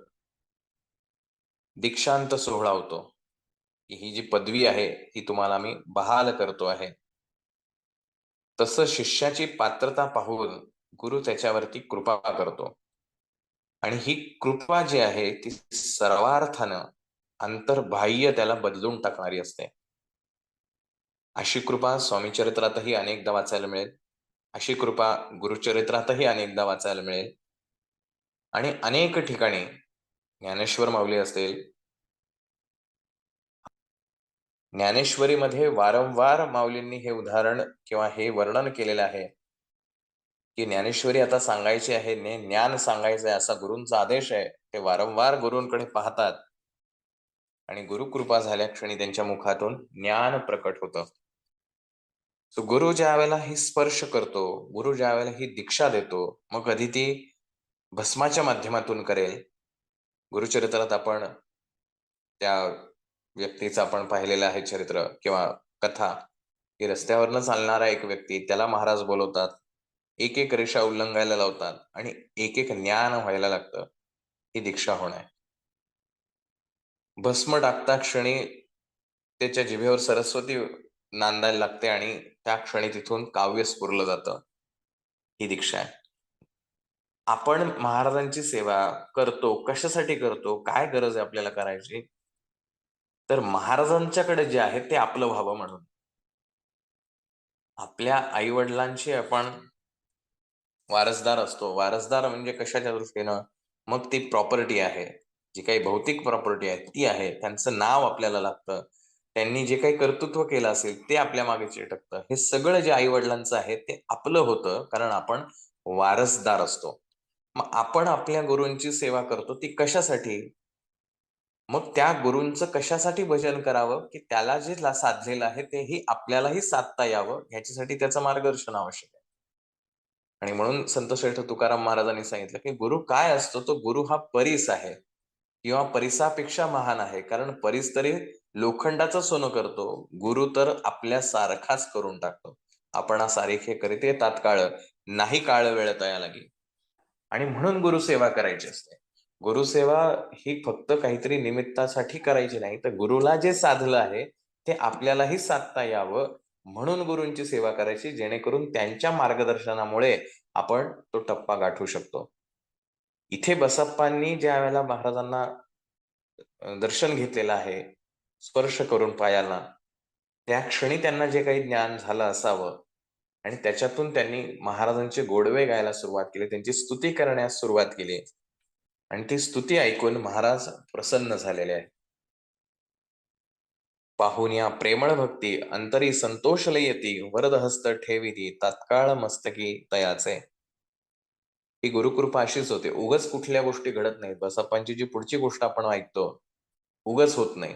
दीक्षांत सोहळा होतो, ही जी पदवी आहे ही तुम्हाला मी बहाल करतो आहे, तसं शिष्याची पात्रता पाहून गुरु त्याच्यावरती कृपा करतो. आणि ही कृपा जी आहे ती सर्वार्थानं अंतर्बाह्य त्याला बदलून टाकणारी असते. अशी कृपा स्वामी चरित्रातही अनेकदा वाचायला मिळेल, अशी कृपा गुरुचरित्रातही अनेकदा वाचायला मिळेल. आणि अनेक ठिकाणी ज्ञानेश्वर माऊली असेल, ज्ञानेश्वरीमध्ये वारंवार माऊलींनी हे उदाहरण किंवा हे वर्णन केलेलं आहे की ज्ञानेश्वरी आता सांगायची आहे, ज्ञान सांगायचं आहे, असा गुरूंचा आदेश आहे. ते वारंवार गुरूंकडे पाहतात आणि गुरुकृपा झाल्या क्षणी त्यांच्या मुखातून ज्ञान प्रकट होतं. सो गुरु ज्या वेळेला ही स्पर्श करतो, गुरु ज्या वेळेला ही दीक्षा देतो, मग कधी ती भस्माच्या माध्यमातून करेल. गुरुचरित्रात आपण त्या व्यक्तीचं आपण पाहिलेलं आहे चरित्र किंवा कथा, की रस्त्यावरनं चालणारा एक व्यक्ती, त्याला महाराज बोलवतात, एक एक रेषा उल्लंघायला लावतात आणि एक एक ज्ञान व्हायला लागतं. ही दीक्षा होणं आहे. भस्म टाकता क्षणी त्याच्या जिभेवर सरस्वती नांदायला लागते आणि त्या क्षणी तिथून काव्य स्फुरलं जातं. ही दीक्षा आहे. आपण महाराजांची सेवा करतो, कशासाठी करतो, काय गरज आहे आपल्याला करायची, तर महाराजांच्याकडे जे आहे ते आपलं व्हावं म्हणून. आपल्या आई वडिलांची आपण वारसदार असतो. वारसदार म्हणजे कशाच्या दृष्टीनं, मग ती प्रॉपर्टी आहे, जी काही भौतिक प्रॉपर्टी आहे ती आहे, त्यांचं नाव आपल्याला लागतं, त्यांनी जे काही कर्तृत्व केलं असेल ते आपल्या मागे चिटकतं. हे सगळं जे आई वडिलांचं आहे ते आपलं होतं, कारण आपण वारसदार असतो. मग आपण आपल्या गुरूंची सेवा करतो ती कशासाठी? मग त्या गुरूंचं कशासाठी भजन करावं, की त्याला जे साधलेलं आहे तेही आपल्यालाही साधता यावं, ह्याच्यासाठी त्याचं मार्गदर्शन आवश्यक आहे. आणि म्हणून संत श्रेष्ठ तुकाराम महाराजांनी सांगितलं, की गुरु काय असतो, तो गुरु हा परीस आहे किंवा परीसापेक्षा महान आहे. कारण परीस तरी लोखंडाचं सोनं करतो, गुरु तर आपल्या सारखाच करून टाकतो. आपणा सारिखे करीते तात्काळ, नाही काळ वेळ तया लागी. आणि म्हणून गुरुसेवा करायची असते. गुरुसेवा ही फक्त काहीतरी निमित्तासाठी करायची नाही, तर गुरुला जे साधलं आहे ते आपल्यालाही साधता यावं म्हणून गुरूंची सेवा करायची, जेणेकरून त्यांच्या मार्गदर्शनामुळे आपण तो टप्पा गाठू शकतो. इथे बसप्पांनी ज्या वेळेला महाराजांना दर्शन घेतलेलं आहे, स्पर्श करून पायाला, त्या क्षणी त्यांना जे काही ज्ञान झालं असावं आणि त्याच्यातून त्यांनी महाराजांचे गोडवे गायला सुरुवात केली, त्यांची स्तुती करण्यास सुरुवात केली आणि ती स्तुती ऐकून महाराज प्रसन्न झालेले आहेत. पाहून या प्रेमळ भक्ती अंतरी संतोष लयती वरद हस्त ठेविती तात्काळ मस्तकी तयाचे. ही गुरुकृपा अशीच होते. उगच कुठल्या गोष्टी घडत नाहीत. बसप्पांची जी पुढची गोष्ट आपण ऐकतो, उगच होत नाही.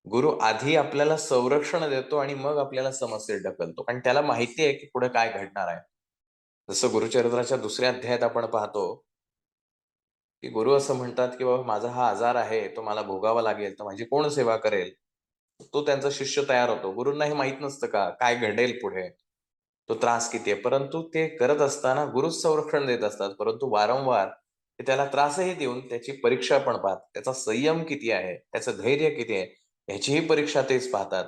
गुरु आधी आपल्याला संरक्षण देतो आणि मग आपल्याला समस्येत ढकलतो. कारण त्याला माहिती आहे की पुढे काय घडणार आहे. जसं गुरुचरित्राच्या दुसऱ्या अध्यायात आपण पाहतो, की गुरु असं म्हणतात, की "बाबा माझा हा आजार आहे, तो मला भोगावा लागेल, तर माझी कोण सेवा करेल?" तो त्यांचा शिष्य तयार होतो. गुरूंना हे माहीत नसतं का, काय घडेल पुढे? तो त्रास किती आहे? परंतु ते करत असताना गुरुच संरक्षण देत असतात. परंतु वारंवार ते त्याला त्रासही देऊन त्याची परीक्षा पण पाहतात. त्याचा संयम किती आहे? त्याचं धैर्य किती आहे? ह्याचीही परीक्षा तेच पाहतात.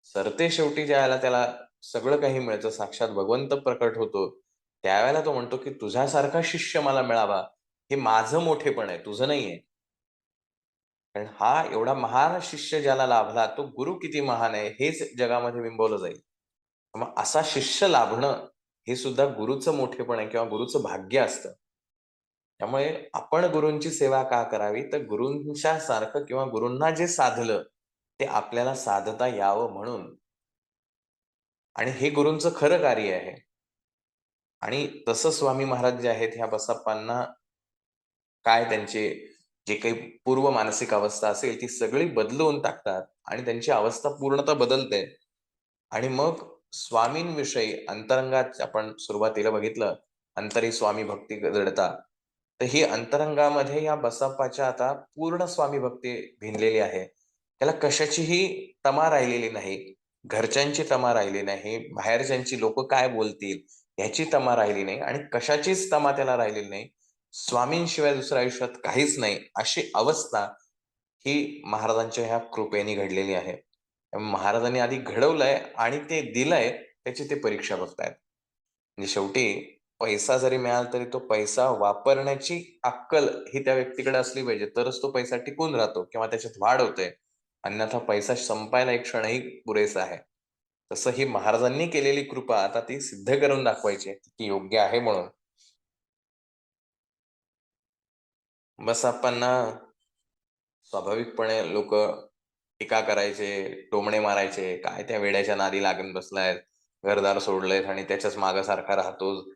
सरतेशेवटी ज्यावेळेला त्याला सगळं काही मिळतं, साक्षात भगवंत प्रकट होतो, त्यावेळेला तो म्हणतो, की "तुझ्यासारखा शिष्य मला मिळावा, हे माझं मोठेपण आहे, तुझं नाहीये." कारण हा एवढा महान शिष्य ज्याला लाभला, तो गुरु किती महान आहे, हेच जगामध्ये बिंबवलं जाईल. मग असा शिष्य लाभणं, हे सुद्धा गुरुचं मोठेपण आहे किंवा गुरुचं भाग्य असतं. त्यामुळे आपण गुरूंची सेवा का करावी? तर गुरूंच्या सारखं किंवा गुरूंना जे साधलं, ते आपल्याला साधता यावं म्हणून. आणि हे गुरूंचं खरं कार्य आहे. आणि तसं स्वामी महाराज जे आहेत, ह्या बसप्पांना काय त्यांचे जे काही पूर्व मानसिक अवस्था असेल, ती सगळी बदलवून टाकतात आणि त्यांची अवस्था पूर्णतः बदलते. आणि मग स्वामींविषयी अंतरंगात आपण सुरुवातीला बघितलं, अंतरी स्वामी भक्ती जडता. तर ही अंतरंगामध्ये या बसप्पाच्या आता पूर्ण स्वामी भक्ती भिनलेली आहे. त्याला कशाचीही तमा राहिलेली नाही. घरच्यांची तमा राहिली नाही. बाहेरच्यांची लोकं काय बोलतील ह्याची तमा राहिली नाही आणि कशाचीच तमा त्याला राहिलेली नाही. स्वामींशिवाय दुसरं आयुष्यात काहीच नाही, अशी अवस्था ही महाराजांच्या ह्या कृपेने घडलेली आहे. महाराजांनी आधी घडवलंय आणि ते दिलंय, त्याची ते परीक्षा बघतायत. म्हणजे शेवटी पैसा जरी मिळाला तरी तो पैसा वापरण्याची अक्कल ही त्या व्यक्तीकडे असली पाहिजे, तरच तो पैसा टिकून राहतो किंवा त्याच्यात वाढ होते. अन्यथा पैसा संपायला एक क्षणही पुरेसा आहे. तसं ही महाराजांनी केलेली कृपा आता ती सिद्ध करून दाखवायची आहे, ती योग्य आहे म्हणून. बसप्पांना स्वाभाविकपणे लोकं टीका करायचे, टोमणे मारायचे. "काय त्या वेड्याच्या नादी लागून बसलाय, घरदार सोडलंयस आणि त्याच्याच मागे सारखा राहतोस.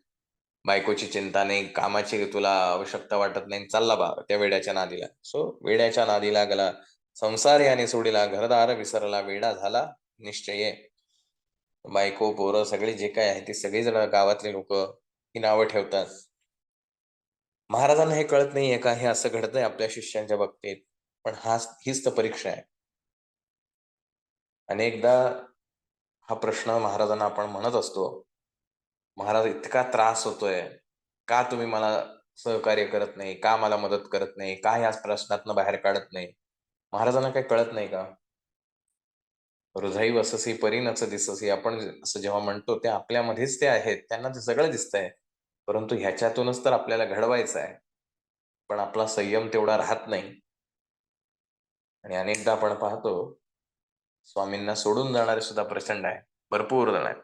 बायकोची चिंता नाही, कामाची तुला आवश्यकता वाटत नाही, चालला बा त्या वेड्याच्या नादीला." सो वेड्याच्या नादी लागला, संसार याने सोडिला, घरदार विसरला, वेडा झाला निश्चये. बायको, पोरं सगळे जे काही आहे, ते सगळेजण गावातले लोकं ही नावं ठेवतात. महाराजांना हे कळत नाहीये का, हे असं घडतंय आपल्या शिष्यांच्या बाबतीत. पण हीच तर परीक्षा आहे. अनेकदा हा प्रश्न महाराजांना आपण म्हणत असतो, "महाराज इतका त्रास होतोय, का तुम्ही मला सहकार्य करत नाही? का मला मदत करत नाही? का ह्या प्रश्नातनं बाहेर काढत नाही?" महाराजांना काही कळत नाही का? "हृदयी वससी परी नच दिससी." आपण असं जेव्हा म्हणतो, ते आपल्यामध्येच ते आहेत. त्यांना ते सगळं दिसतंय. परंतु ह्याच्यातूनच तर आपल्याला घडवायचं आहे. पण आपला संयम तेवढा राहत नाही. आणि अनेकदा आपण पाहतो, स्वामींना सोडून जाणारे सुद्धा प्रचंड आहे. भरपूर जण आहेत.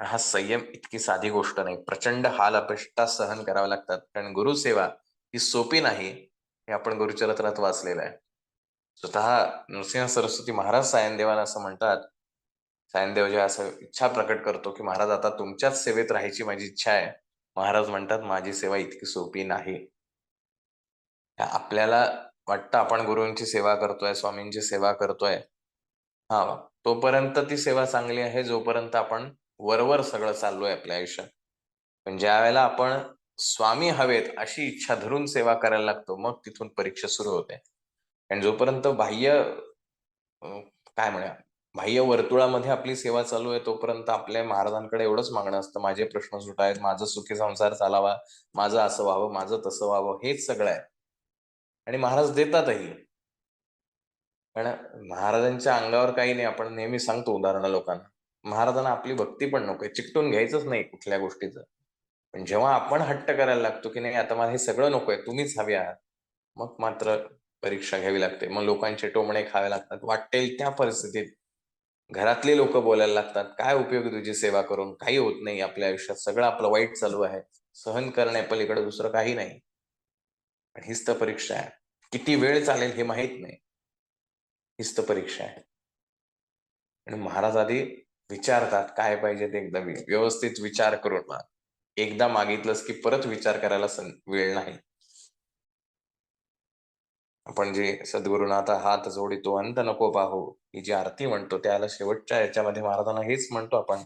हा संयम इतकी साधी गोष्ट नाही. प्रचंड हाल अपेष्टा सहन कराव्या लागतात. कारण गुरुसेवा ही सोपी नाही, हे आपण गुरुचरित्रात वाचलेलं आहे. स्वतः नृसिंह सरस्वती महाराज सायनदेवाला असं म्हणतात, सायनदेव जेव्हा असं इच्छा प्रकट करतो, की "महाराज आता तुमच्याच सेवेत राहायची माझी इच्छा आहे." महाराज म्हणतात, "माझी सेवा इतकी सोपी नाही." आपल्याला वाटतं आपण गुरूंची सेवा करतोय, स्वामींची सेवा करतोय. हां, तोपर्यंत ती सेवा चांगली आहे, जोपर्यंत आपण वरवर सगळं चाललोय आपल्या आयुष्यात. पण ज्यावेळेला आपण स्वामी हवेत अशी इच्छा धरून सेवा करायला लागतो, मग तिथून परीक्षा सुरू होते. आणि जोपर्यंत अ, काय म्हणूया, बाह्य वर्तुळामध्ये आपली सेवा चालू आहे, तोपर्यंत आपल्या महाराजांकडे एवढंच मागणं असतं, माझे प्रश्न सुटावेत, माझा सुखी संसार चालावा, माझं असं व्हावं, माझं तसं व्हावं, हेच सगळं आहे. आणि महाराज देतातही. पण महाराजांच्या अंगावर काही नाही. आपण नेहमी सांगतो उदाहरणं लोकांना. महाराजांना आपली भक्ती पण नकोय. चिकटून घ्यायचंच नाही कुठल्या गोष्टीचं. पण जेव्हा आपण हट्ट करायला लागतो, की नाही आता मला हे सगळं नकोय, तुम्हीच हवे आहात. मग मात्र परीक्षा घ्यावी लागते. मग लोकांचे टोमणे खावे लागतात. वाटेल त्या परिस्थितीत घरातली लोकं बोलायला लागतात. "काय उपयोग आहे तुझी सेवा करून? काही होत नाही आपल्या आयुष्यात. सगळं आपलं वाईट चालू आहे." सहन करण्यापलीकडे दुसरं काही नाही. पण हीच तर परीक्षा आहे. किती वेळ चालेल हे माहीत नाही. हीच तर परीक्षा आहे. आणि महाराज आधी विचारतात काय पाहिजे ते एकदा व्यवस्थित विचार करून माग. एकदा मागितलंस की परत विचार करायला वेळ नाही. आपण जे सद्गुरुनाथा हात जोडितो अंत नको पाहू, ही जी आरती म्हणतो त्याला शेवटच्या याच्यामध्ये महाराजांना हेच म्हणतो आपण,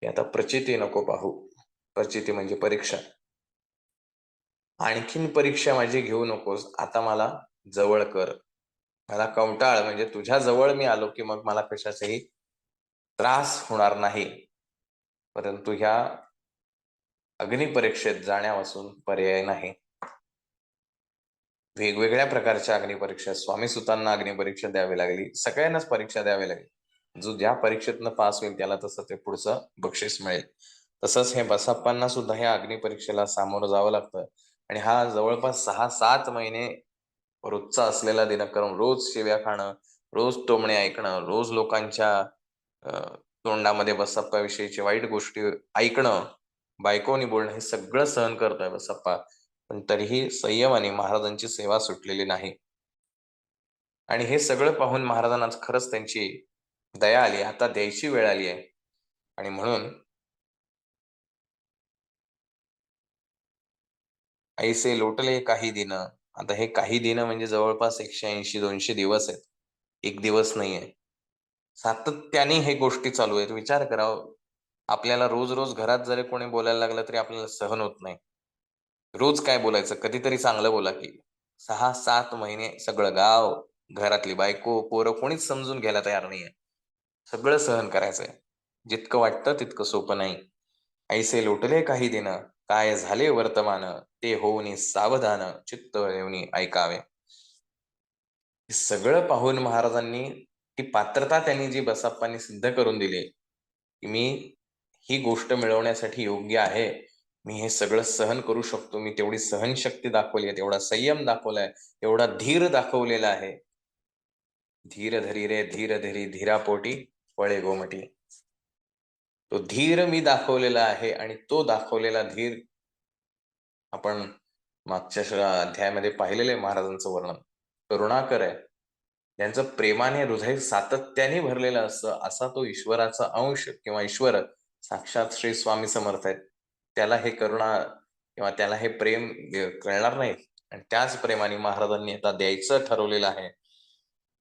की आता प्रचिती नको पाहू. प्रचिती म्हणजे परीक्षा. आणखीन परीक्षा माझी घेऊ नकोस, आता मला जवळ कर. मला कंटाळ, म्हणजे तुझ्या जवळ मी आलो की मग मला कशाचाही त्रास होणार नाही. परंतु ह्या अग्निपरीक्षेत जाण्यापासून पर्याय नाही. वेगवेगळ्या प्रकारच्या अग्निपरीक्षा, स्वामी सुतांना अग्निपरीक्षा द्यावी लागली, सगळ्यांनाच परीक्षा द्यावी लागली. जो ज्या परीक्षेतनं पास होईल त्याला तसं ते पुढचं बक्षीस मिळेल. तसंच हे बसप्पांना सुद्धा ह्या अग्निपरीक्षेला सामोरं जावं लागतं. आणि हा जवळपास 6-7 महिने रोजचा असलेला दिनक्रम, रोज शिव्या खाणं, रोज टोमणे ऐकणं, रोज लोकांच्या अ, तोंडामध्ये बसप्पाविषयीची वाईट गोष्टी ऐकणं, बायकोनी बोलणं, हे सगळं सहन करतोय बसप्पा. पण तरीही संयमाने महाराजांची सेवा सुटलेली नाही. आणि हे सगळं पाहून महाराजांना खरंच त्यांची दया आली. आता द्यायची वेळ आली आहे. आणि म्हणून ऐसे लोटले काही दिन. आता हे काही दिन म्हणजे जवळपास 180-200 दिवस आहेत. एक दिवस नाहीये. सातत्याने हे गोष्टी चालू आहेत. विचार करा हो, आपल्याला रोज-रोज घरात जरी कोणी बोलायला लागलं तरी आपल्याला सहन होत नाही. रोज काय बोलायचं? कधीतरी चांगलं बोला की. 6-7 महिने सगळं गाव, घरातली बायको, पोरं कोणीच समजून घ्यायला तयार नाहीये. सगळं सहन करायचंय. जितकं वाटतं तितकं सोपं नाही. ऐसे लोटले काही दिन, काय झाले वर्तमान, ते होऊनी सावधान, चित्त येऊनी ऐकावे. हे सगळं पाहून महाराजांनी, ती पात्रता त्यांनी जी बसप्पांनी सिद्ध करून दिली, की मी ही गोष्ट मिळवण्यासाठी योग्य आहे. मी हे सगळं सहन करू शकतो. मी तेवढी सहनशक्ती दाखवली आहे, तेवढा संयम दाखवलाय, एवढा धीर दाखवलेला आहे. धीर धरी रे धीर धरी धीरापोटी फळे गोमटी. तो धीर मी दाखवलेला आहे आणि तो दाखवलेला धीर आपण मागच्या अध्यायामध्ये पाहिलेलं आहे महाराजांचं वर्णन. करुणाकर आहे. त्यांचं प्रेमाने हृदय सातत्याने भरलेलं असतं. असा तो ईश्वराचा अंश किंवा ईश्वर साक्षात श्री स्वामी समर्थ आहेत. त्याला हे करुणा किंवा त्याला हे प्रेम कळणार नाही. आणि त्याच प्रेमाने महाराजांनी आता द्यायचं ठरवलेलं आहे.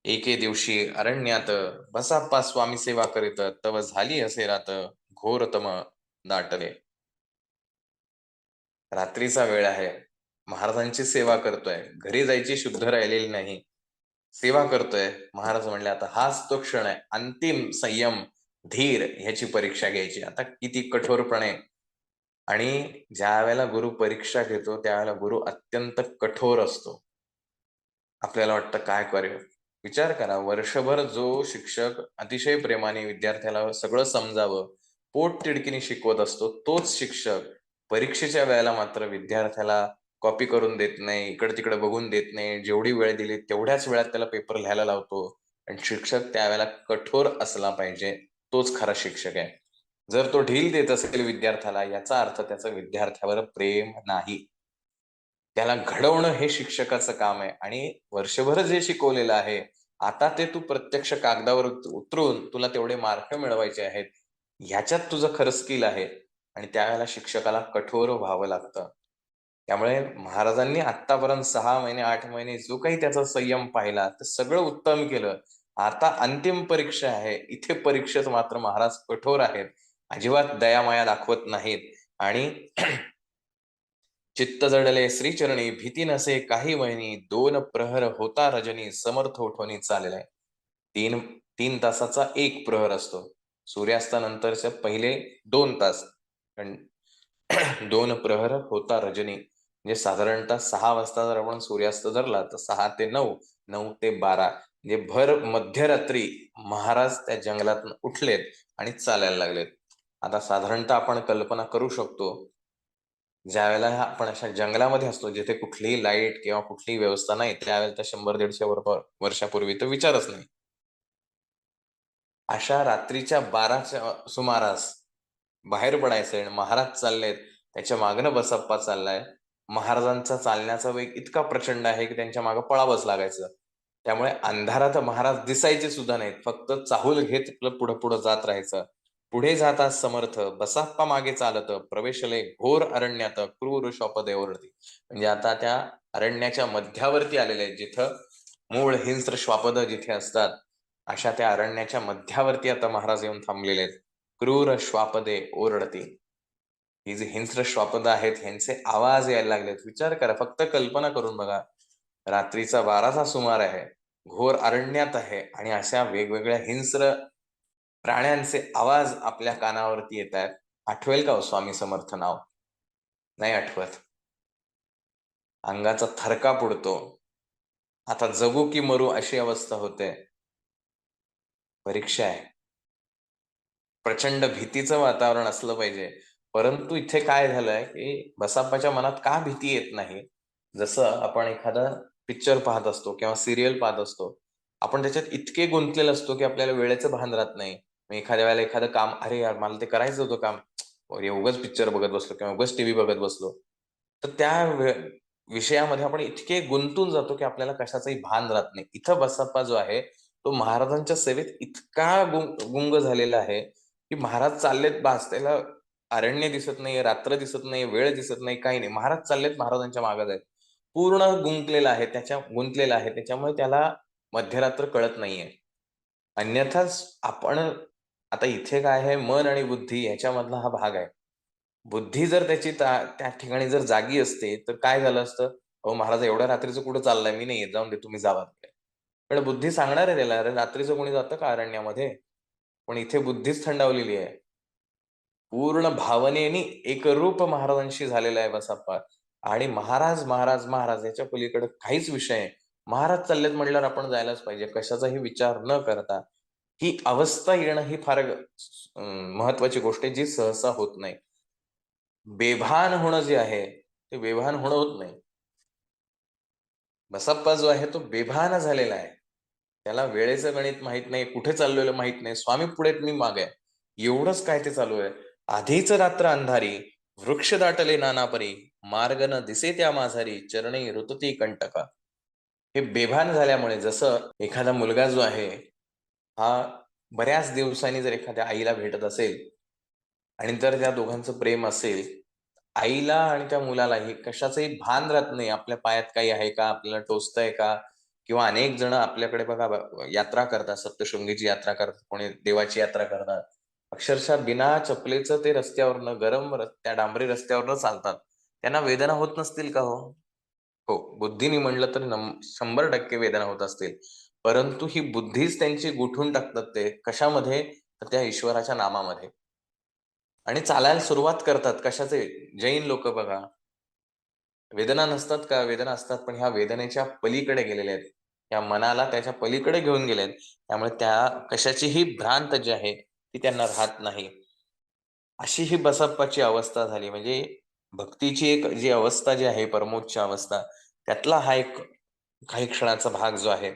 एके दिवशी अरण्यात बसाप्पा स्वामी सेवा करीत, तव झाली असे रात, घोरतम दाटले. रात्रीचा वेळ आहे. महाराजांची सेवा करतोय. घरी जायची शुद्ध राहिलेली नाही. सेवा करतोय. महाराज म्हणले आता हाच तो क्षण आहे. अंतिम संयम, धीर ह्याची परीक्षा घ्यायची. आता किती कठोरपणे. आणि ज्यावेळेला गुरु परीक्षा घेतो त्यावेळेला गुरु अत्यंत कठोर असतो. आपल्याला वाटतं काय करूया? विचार करा, वर्षभर जो शिक्षक अतिशय प्रेमाने विद्यार्थ्याला सगळं समजावं, पोटतिडकीने शिकवत असतो, तोच शिक्षक परीक्षेच्या वेळेला मात्र विद्यार्थ्याला कॉपी करून देत नाही, इकडं-तिकडं बघून देत नाही. जेवढी वेळ दिली तेवढ्याच वेळात त्याला पेपर लिहायला लावतो. आणि शिक्षक त्यावेळेला कठोर असला पाहिजे. तोच खरा शिक्षक आहे. जर तो ढील देत असेल विद्यार्थ्याला, याचा अर्थ त्याचं विद्यार्थ्यावर प्रेम नाही. त्याला घडवणं हे शिक्षकाचं काम आहे. आणि वर्षभर जे शिकवलेलं आहे, आता ते तू प्रत्यक्ष कागदावर उतरून तुला तेवढे मार्क मिळवायचे आहेत. ह्याच्यात तुझं खरं स्किल आहे. आणि त्यावेळेला शिक्षकाला कठोर व्हावं लागतं. त्यामुळे महाराजांनी आत्तापर्यंत 6 महिने, 8 महिने जो काही त्याचा संयम पाहिला, ते सगळं उत्तम केलं. आता अंतिम परीक्षा आहे. इथे परीक्षेत मात्र महाराज कठोर आहेत. अजिबात दयामाया दाखवत नाहीत. आणि चित्त जडले श्रीचरणी, भीती नसे काही वहिनी, 2 प्रहर होता रजनी, समर्थ उठवणी चाललाय. 3 तासाचा 1 प्रहर असतो. सूर्यास्तानंतरचे पहिले 2 तास. पण 2 प्रहर होता रजनी, म्हणजे साधारणतः 6 वाजता जर आपण सूर्यास्त धरला तर 6 ते 9, 9 ते 12, म्हणजे भर मध्यरात्री महाराज त्या जंगलातून उठलेत आणि चालायला लागलेत. आता साधारणतः आपण कल्पना करू शकतो, ज्यावेळेला आपण अशा जंगलामध्ये असतो जिथे कुठलीही लाईट किंवा कुठलीही व्यवस्था नाही, त्यावेळेला तर 100-150 वर्षापूर्वी तर विचारच नाही. अशा रात्रीच्या 12च्या सुमारास बाहेर पडायचंय आणि महाराज चाललेत. त्याच्या मागनं बसप्पा चाललाय. महाराजांचा चालण्याचा वेग इतका प्रचंड आहे की त्यांच्या मागे पळावंच लागायचं. त्यामुळे अंधारात महाराज दिसायचे सुद्धा नाहीत. फक्त चाहूल घेत पुढं-पुढं जात राहायचं. पुढे जातात समर्थ, बसाप्पा मागे चालत, प्रवेशले घोर अरण्यात, क्रूर श्वापदे ओरडती. म्हणजे आता त्या अरण्याच्या मध्यावरती आलेले आहेत, जिथं मूळ हिंस्र श्वापद जिथे असतात, अशा त्या अरण्याच्या मध्यावरती आता महाराज येऊन थांबलेले आहेत. क्रूर श्वापदे ओरडती. ही जी हिंस्र श्वापद आहेत ह्यांचे आवाज यायला लागलेत. विचार करा, फक्त कल्पना करून बघा. रात्रीचा 12चा सुमार आहे, घोर अरण्यात आहे आणि अशा वेगवेगळ्या हिंस्र प्राण्यांचे आवाज आपल्या कानावरती येत आहेत. आठवेल का हो स्वामी समर्थ नाव? नाही आठवत. अंगाचा थरकाप उडतो. आता जगू की मरू अशी अवस्था होते. परीक्षा आहे. प्रचंड भीतीचं वातावरण असलं पाहिजे. परंतु इथे काय झालंय, की बसाप्पाच्या मनात का भीती येत नाही? जसं आपण एखादा पिक्चर पाहत असतो किंवा सीरियल पाहत असतो. आपण त्याच्यात इतके गुंतलेलो असतो, की आपल्याला वेळेचं भान राहत नाही. मग एखाद्या वेळेला एखादं काम, "अरे यार, मला ते करायचं होतं काम. अरे उगाच पिक्चर बघत बसलो किंवा उगाच टीव्ही बघत बसलो." तर त्या विषयामध्ये आपण इतके गुंतून जातो, की आपल्याला कशाचंही भान राहत नाही. इथं बसप्पा जो आहे, तो महाराजांच्या सेवेत इतका गुंग झालेला आहे, की महाराज चाललेत बास. त्याला अरण्य दिसत नाही, रात्र दिसत नाही, वेळ दिसत नाही, काही नाही. महाराज चाललेत, महाराजांच्या मागे जात. पूर्ण गुंतलेला आहे, गुंतलेला आहे. त्याच्यामुळे त्याला मध्यरात्र कळत नाहीये. अन्यथाच आपण आता इथे काय आहे, मन आणि बुद्धी ह्याच्यामधला हा भाग आहे. बुद्धी जर त्याची त्या ठिकाणी जर जागी असते, तर काय झालं असतं, "अहो महाराज, एवढ्या रात्रीचं कुठं चाललाय? मी नाही येत. जाऊन दे, तुम्ही जावा तिकडे." पण बुद्धी सांगणार आहे त्याला, "अरे रात्रीचं कोणी जातं का अरण्यामध्ये?" पण इथे बुद्धीच थंडावलेली आहे. पूर्ण भावनेनी एकरूप महाराजांशी झालेला आहे बसप्पा. आणि महाराज, महाराज, महाराज याच्या पलीकडे काहीच विषय आहे. महाराज चाललेत म्हटल्यावर आपण जायलाच पाहिजे. कशाचाही विचार न करता. ही अवस्था येणं ही फार महत्वाची गोष्ट आहे, जी सहसा होत नाही. बेभान होणं जे आहे, ते बेभान होणं होत नाही. बसप्पा जो आहे तो बेभान झालेला आहे. त्याला वेळेचं गणित माहीत नाही, कुठे चाललेलं माहीत नाही. स्वामी पुढे मी मागे आहे. एवढंच काय ते चालू आहे. आधीच रात्र अंधारी, वृक्ष दाटले नाना परी, मार्ग न दिसे त्या माझारी, चरणी रुतती कंटका. हे बेभान झाल्यामुळे, जसं एखादा मुलगा जो आहे, हा बऱ्याच दिवसांनी जर एखाद्या आईला भेटत असेल आणि जर त्या दोघांचं प्रेम असेल, आईला आणि त्या मुलालाही कशाचंही भान राहत नाही. आपल्या पायात काही आहे का? आपल्याला टोचतंय का? किंवा अनेक जण आपल्याकडे बघा यात्रा करतात, सप्तशृंगीची यात्रा करतात, कोणी देवाची यात्रा करतात. अक्षरशः बिना चपलेचं ते रस्त्यावरनं, त्या डांबरी रस्त्यावरनं चालतात. त्यांना वेदना होत नसतील का हो? हो, बुद्धीने म्हणलं तर 100% वेदना होत असतील. परंतु ही बुद्धीच त्यांची गुंठून टाकतात ते. कशामध्ये? तर त्या ईश्वराच्या नामामध्ये. आणि चालायला सुरुवात करतात. कशाचे? जैन लोकं बघा. वेदना नसतात का? वेदना असतात, पण ह्या वेदनेच्या पलीकडे गेलेल्या आहेत. या मनाला त्याच्या पलीकडे घेऊन गेलेत. त्यामुळे त्या कशाचीही भ्रांत जी आहे, ती त्यांना राहत नाही. अशी ही बसप्पाची अवस्था झाली. म्हणजे भक्तीची एक जी अवस्था जी आहे, परमोच्च अवस्था, त्यातला हा एक काही क्षणाचा भाग जो आहे.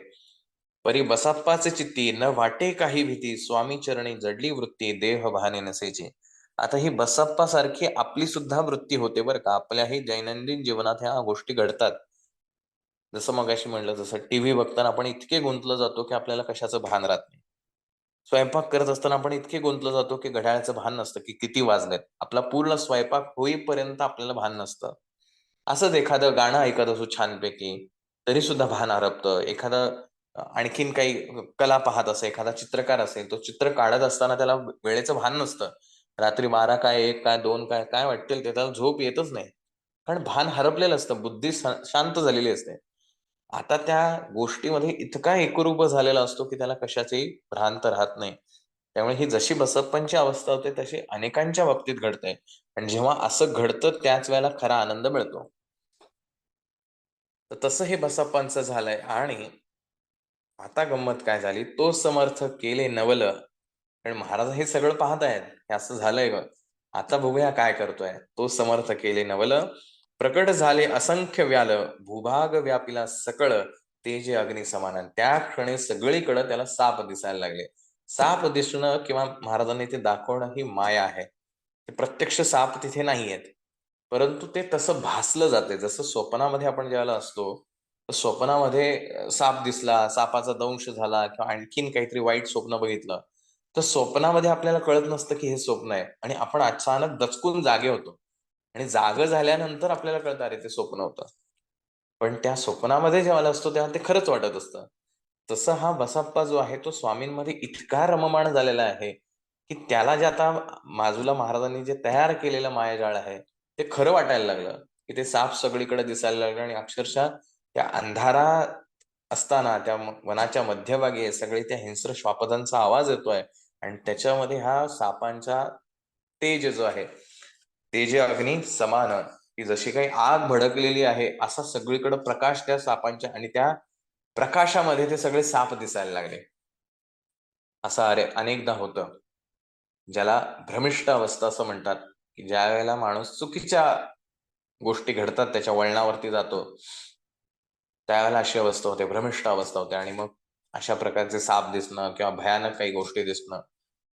परी बसाप्पाचे चित्ती न वाटे काही भीती, स्वामी चरणी जडली वृत्ती, देह भाने नसेची. आता ही बसप्पा सारखी आपली सुद्धा वृत्ती होते बरं का. आपल्याही दैनंदिन जीवनात ह्या गोष्टी घडतात. जसं मगाशी म्हणलं, जसं टीव्ही बघताना आपण इतके गुंतलो जातो, की आपल्याला कशाचं भान राहत नाही. स्वयंपाक करत असताना आपण इतके गुंतलो जातो, की घड्याळाचं भान नसतं, की किती वाजलेत. आपला पूर्ण स्वयंपाक होईपर्यंत आपल्याला भान नसतं. असंच एखादं गाणं ऐकत असू छानपैकी, तरी सुद्धा भान हरपतं. एखादं आणखीन काही कला पाहत असेल, एखादा चित्रकार असेल, तो चित्र काढत असताना त्याला वेळेचं भान नसतं. रात्री 12 काय, 1 काय, 2 काय, काय वाटेल ते, त्याला झोप येतच नाही. कारण भान हरपलेलं असतं. बुद्धी शांत झालेली असते. आता त्या गोष्टीमध्ये इतका एकरूप झालेला असतो, की त्याला कशाचीही भ्रांत राहत नाही. त्यामुळे ही जशी बसप्पांची अवस्था होते, तशी अनेकांच्या बाबतीत घडते. आणि जेव्हा असं घडतं, त्याच वेळेला खरा आनंद मिळतो. तर तसं हे बसप्पांचं झालंय. आणि आता गंमत काय झाली, तो समर्थ केले नवल. कारण महाराज हे सगळं पाहत आहेत. हे असं झालंय गं. आता बघूया काय करतोय. तो समर्थ केले नवल, प्रकट झाले असंख्य व्याल, भूभाग व्यापिला सकळ, ते जे अग्नी समान. त्या क्षणी सगळीकडे त्याला साप दिसायला लागले. साप दिसणं किंवा महाराजांनी ते दाखवणं ही माया आहे. ते प्रत्यक्ष साप तिथे नाहीयेत. परंतु ते तसं भासलं जाते. जसं स्वप्नामध्ये आपण ज्यावेळेला असतो, तर स्वप्नामध्ये साप दिसला, सापाचा दंश झाला किंवा आणखीन काहीतरी वाईट स्वप्न बघितलं, तर स्वप्नामध्ये आपल्याला कळत नसतं, की हे स्वप्न आहे आणि आपण अचानक दचकून जागे होतो. आणि जागं झाल्यानंतर आपल्याला कळतं, अरे ते स्वप्न होतं. पण त्या स्वप्नामध्ये जेव्हा असतो, तेव्हा ते खरंच वाटत असतं. तसं हा बसप्पा जो आहे, तो स्वामींमध्ये इतका रममाण झालेला आहे, की त्याला जे आता बाजूला महाराजांनी जे तयार केलेलं मायाजाळ आहे, ते खरं वाटायला लागलं, की ते साप सगळीकडे दिसायला लागले आणि अक्षरशः त्या अंधारात असताना त्या वनाच्या मध्यभागी सगळे त्या हिंस्र श्वापदांचा आवाज येतोय आणि त्याच्यामध्ये हा सापांचा तेज जो आहे, तेजे अग्नी समान, की जशी काही आग भडकलेली आहे, असा सगळीकडे प्रकाश त्या सापांच्या आणि त्या प्रकाशामध्ये ते सगळे साप दिसायला लागले. असं अनेकदा होतं. ज्याला भ्रमिष्ट अवस्था असं म्हणतात, की ज्यावेळेला माणूस चुकीच्या गोष्टी घडतात त्याच्या वळणावरती जातो, त्यावेळेला अशी अवस्था होते, भ्रमिष्ट अवस्था होते आणि मग अशा प्रकारचे साप दिसणं किंवा भयानक काही गोष्टी दिसणं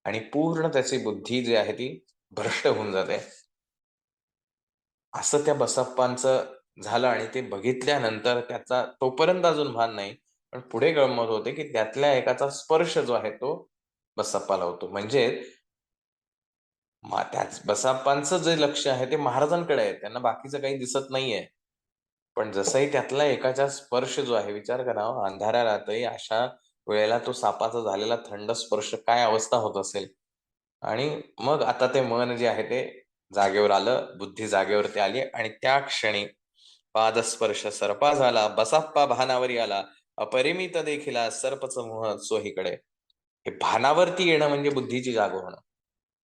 आणि पूर्ण त्याची बुद्धी जी आहे ती भ्रष्ट होऊन जाते. असं त्या बसप्पांचं झालं आणि ते बघितल्यानंतर त्याचा तोपर्यंत अजून भान नाही. पण पुढे गंमत होते, की त्यातल्या एकाचा स्पर्श जो आहे तो बसप्पाला होतो. म्हणजे त्याच बसप्पांचं जे लक्ष आहे ते महाराजांकडे आहे. त्यांना बाकीचं काही दिसत नाहीये. पण जसंही त्यातला एकाचा स्पर्श जो आहे, विचार करा हो, अंधाऱ्या रात्री अशा वेळेला तो सापाचा झालेला थंड स्पर्श काय अवस्था होत असेल. आणि मग आता ते मन जे आहे ते जागेवर आलं, बुद्धी जागेवरती आली आणि त्या क्षणी पादस्पर्श सर्पा झाला, बसाप्पा भानावरी आला, अपरिमित देखिला सर्पच मोह चोहीकडे. हे भानावरती येणं म्हणजे बुद्धीची जाग होणं.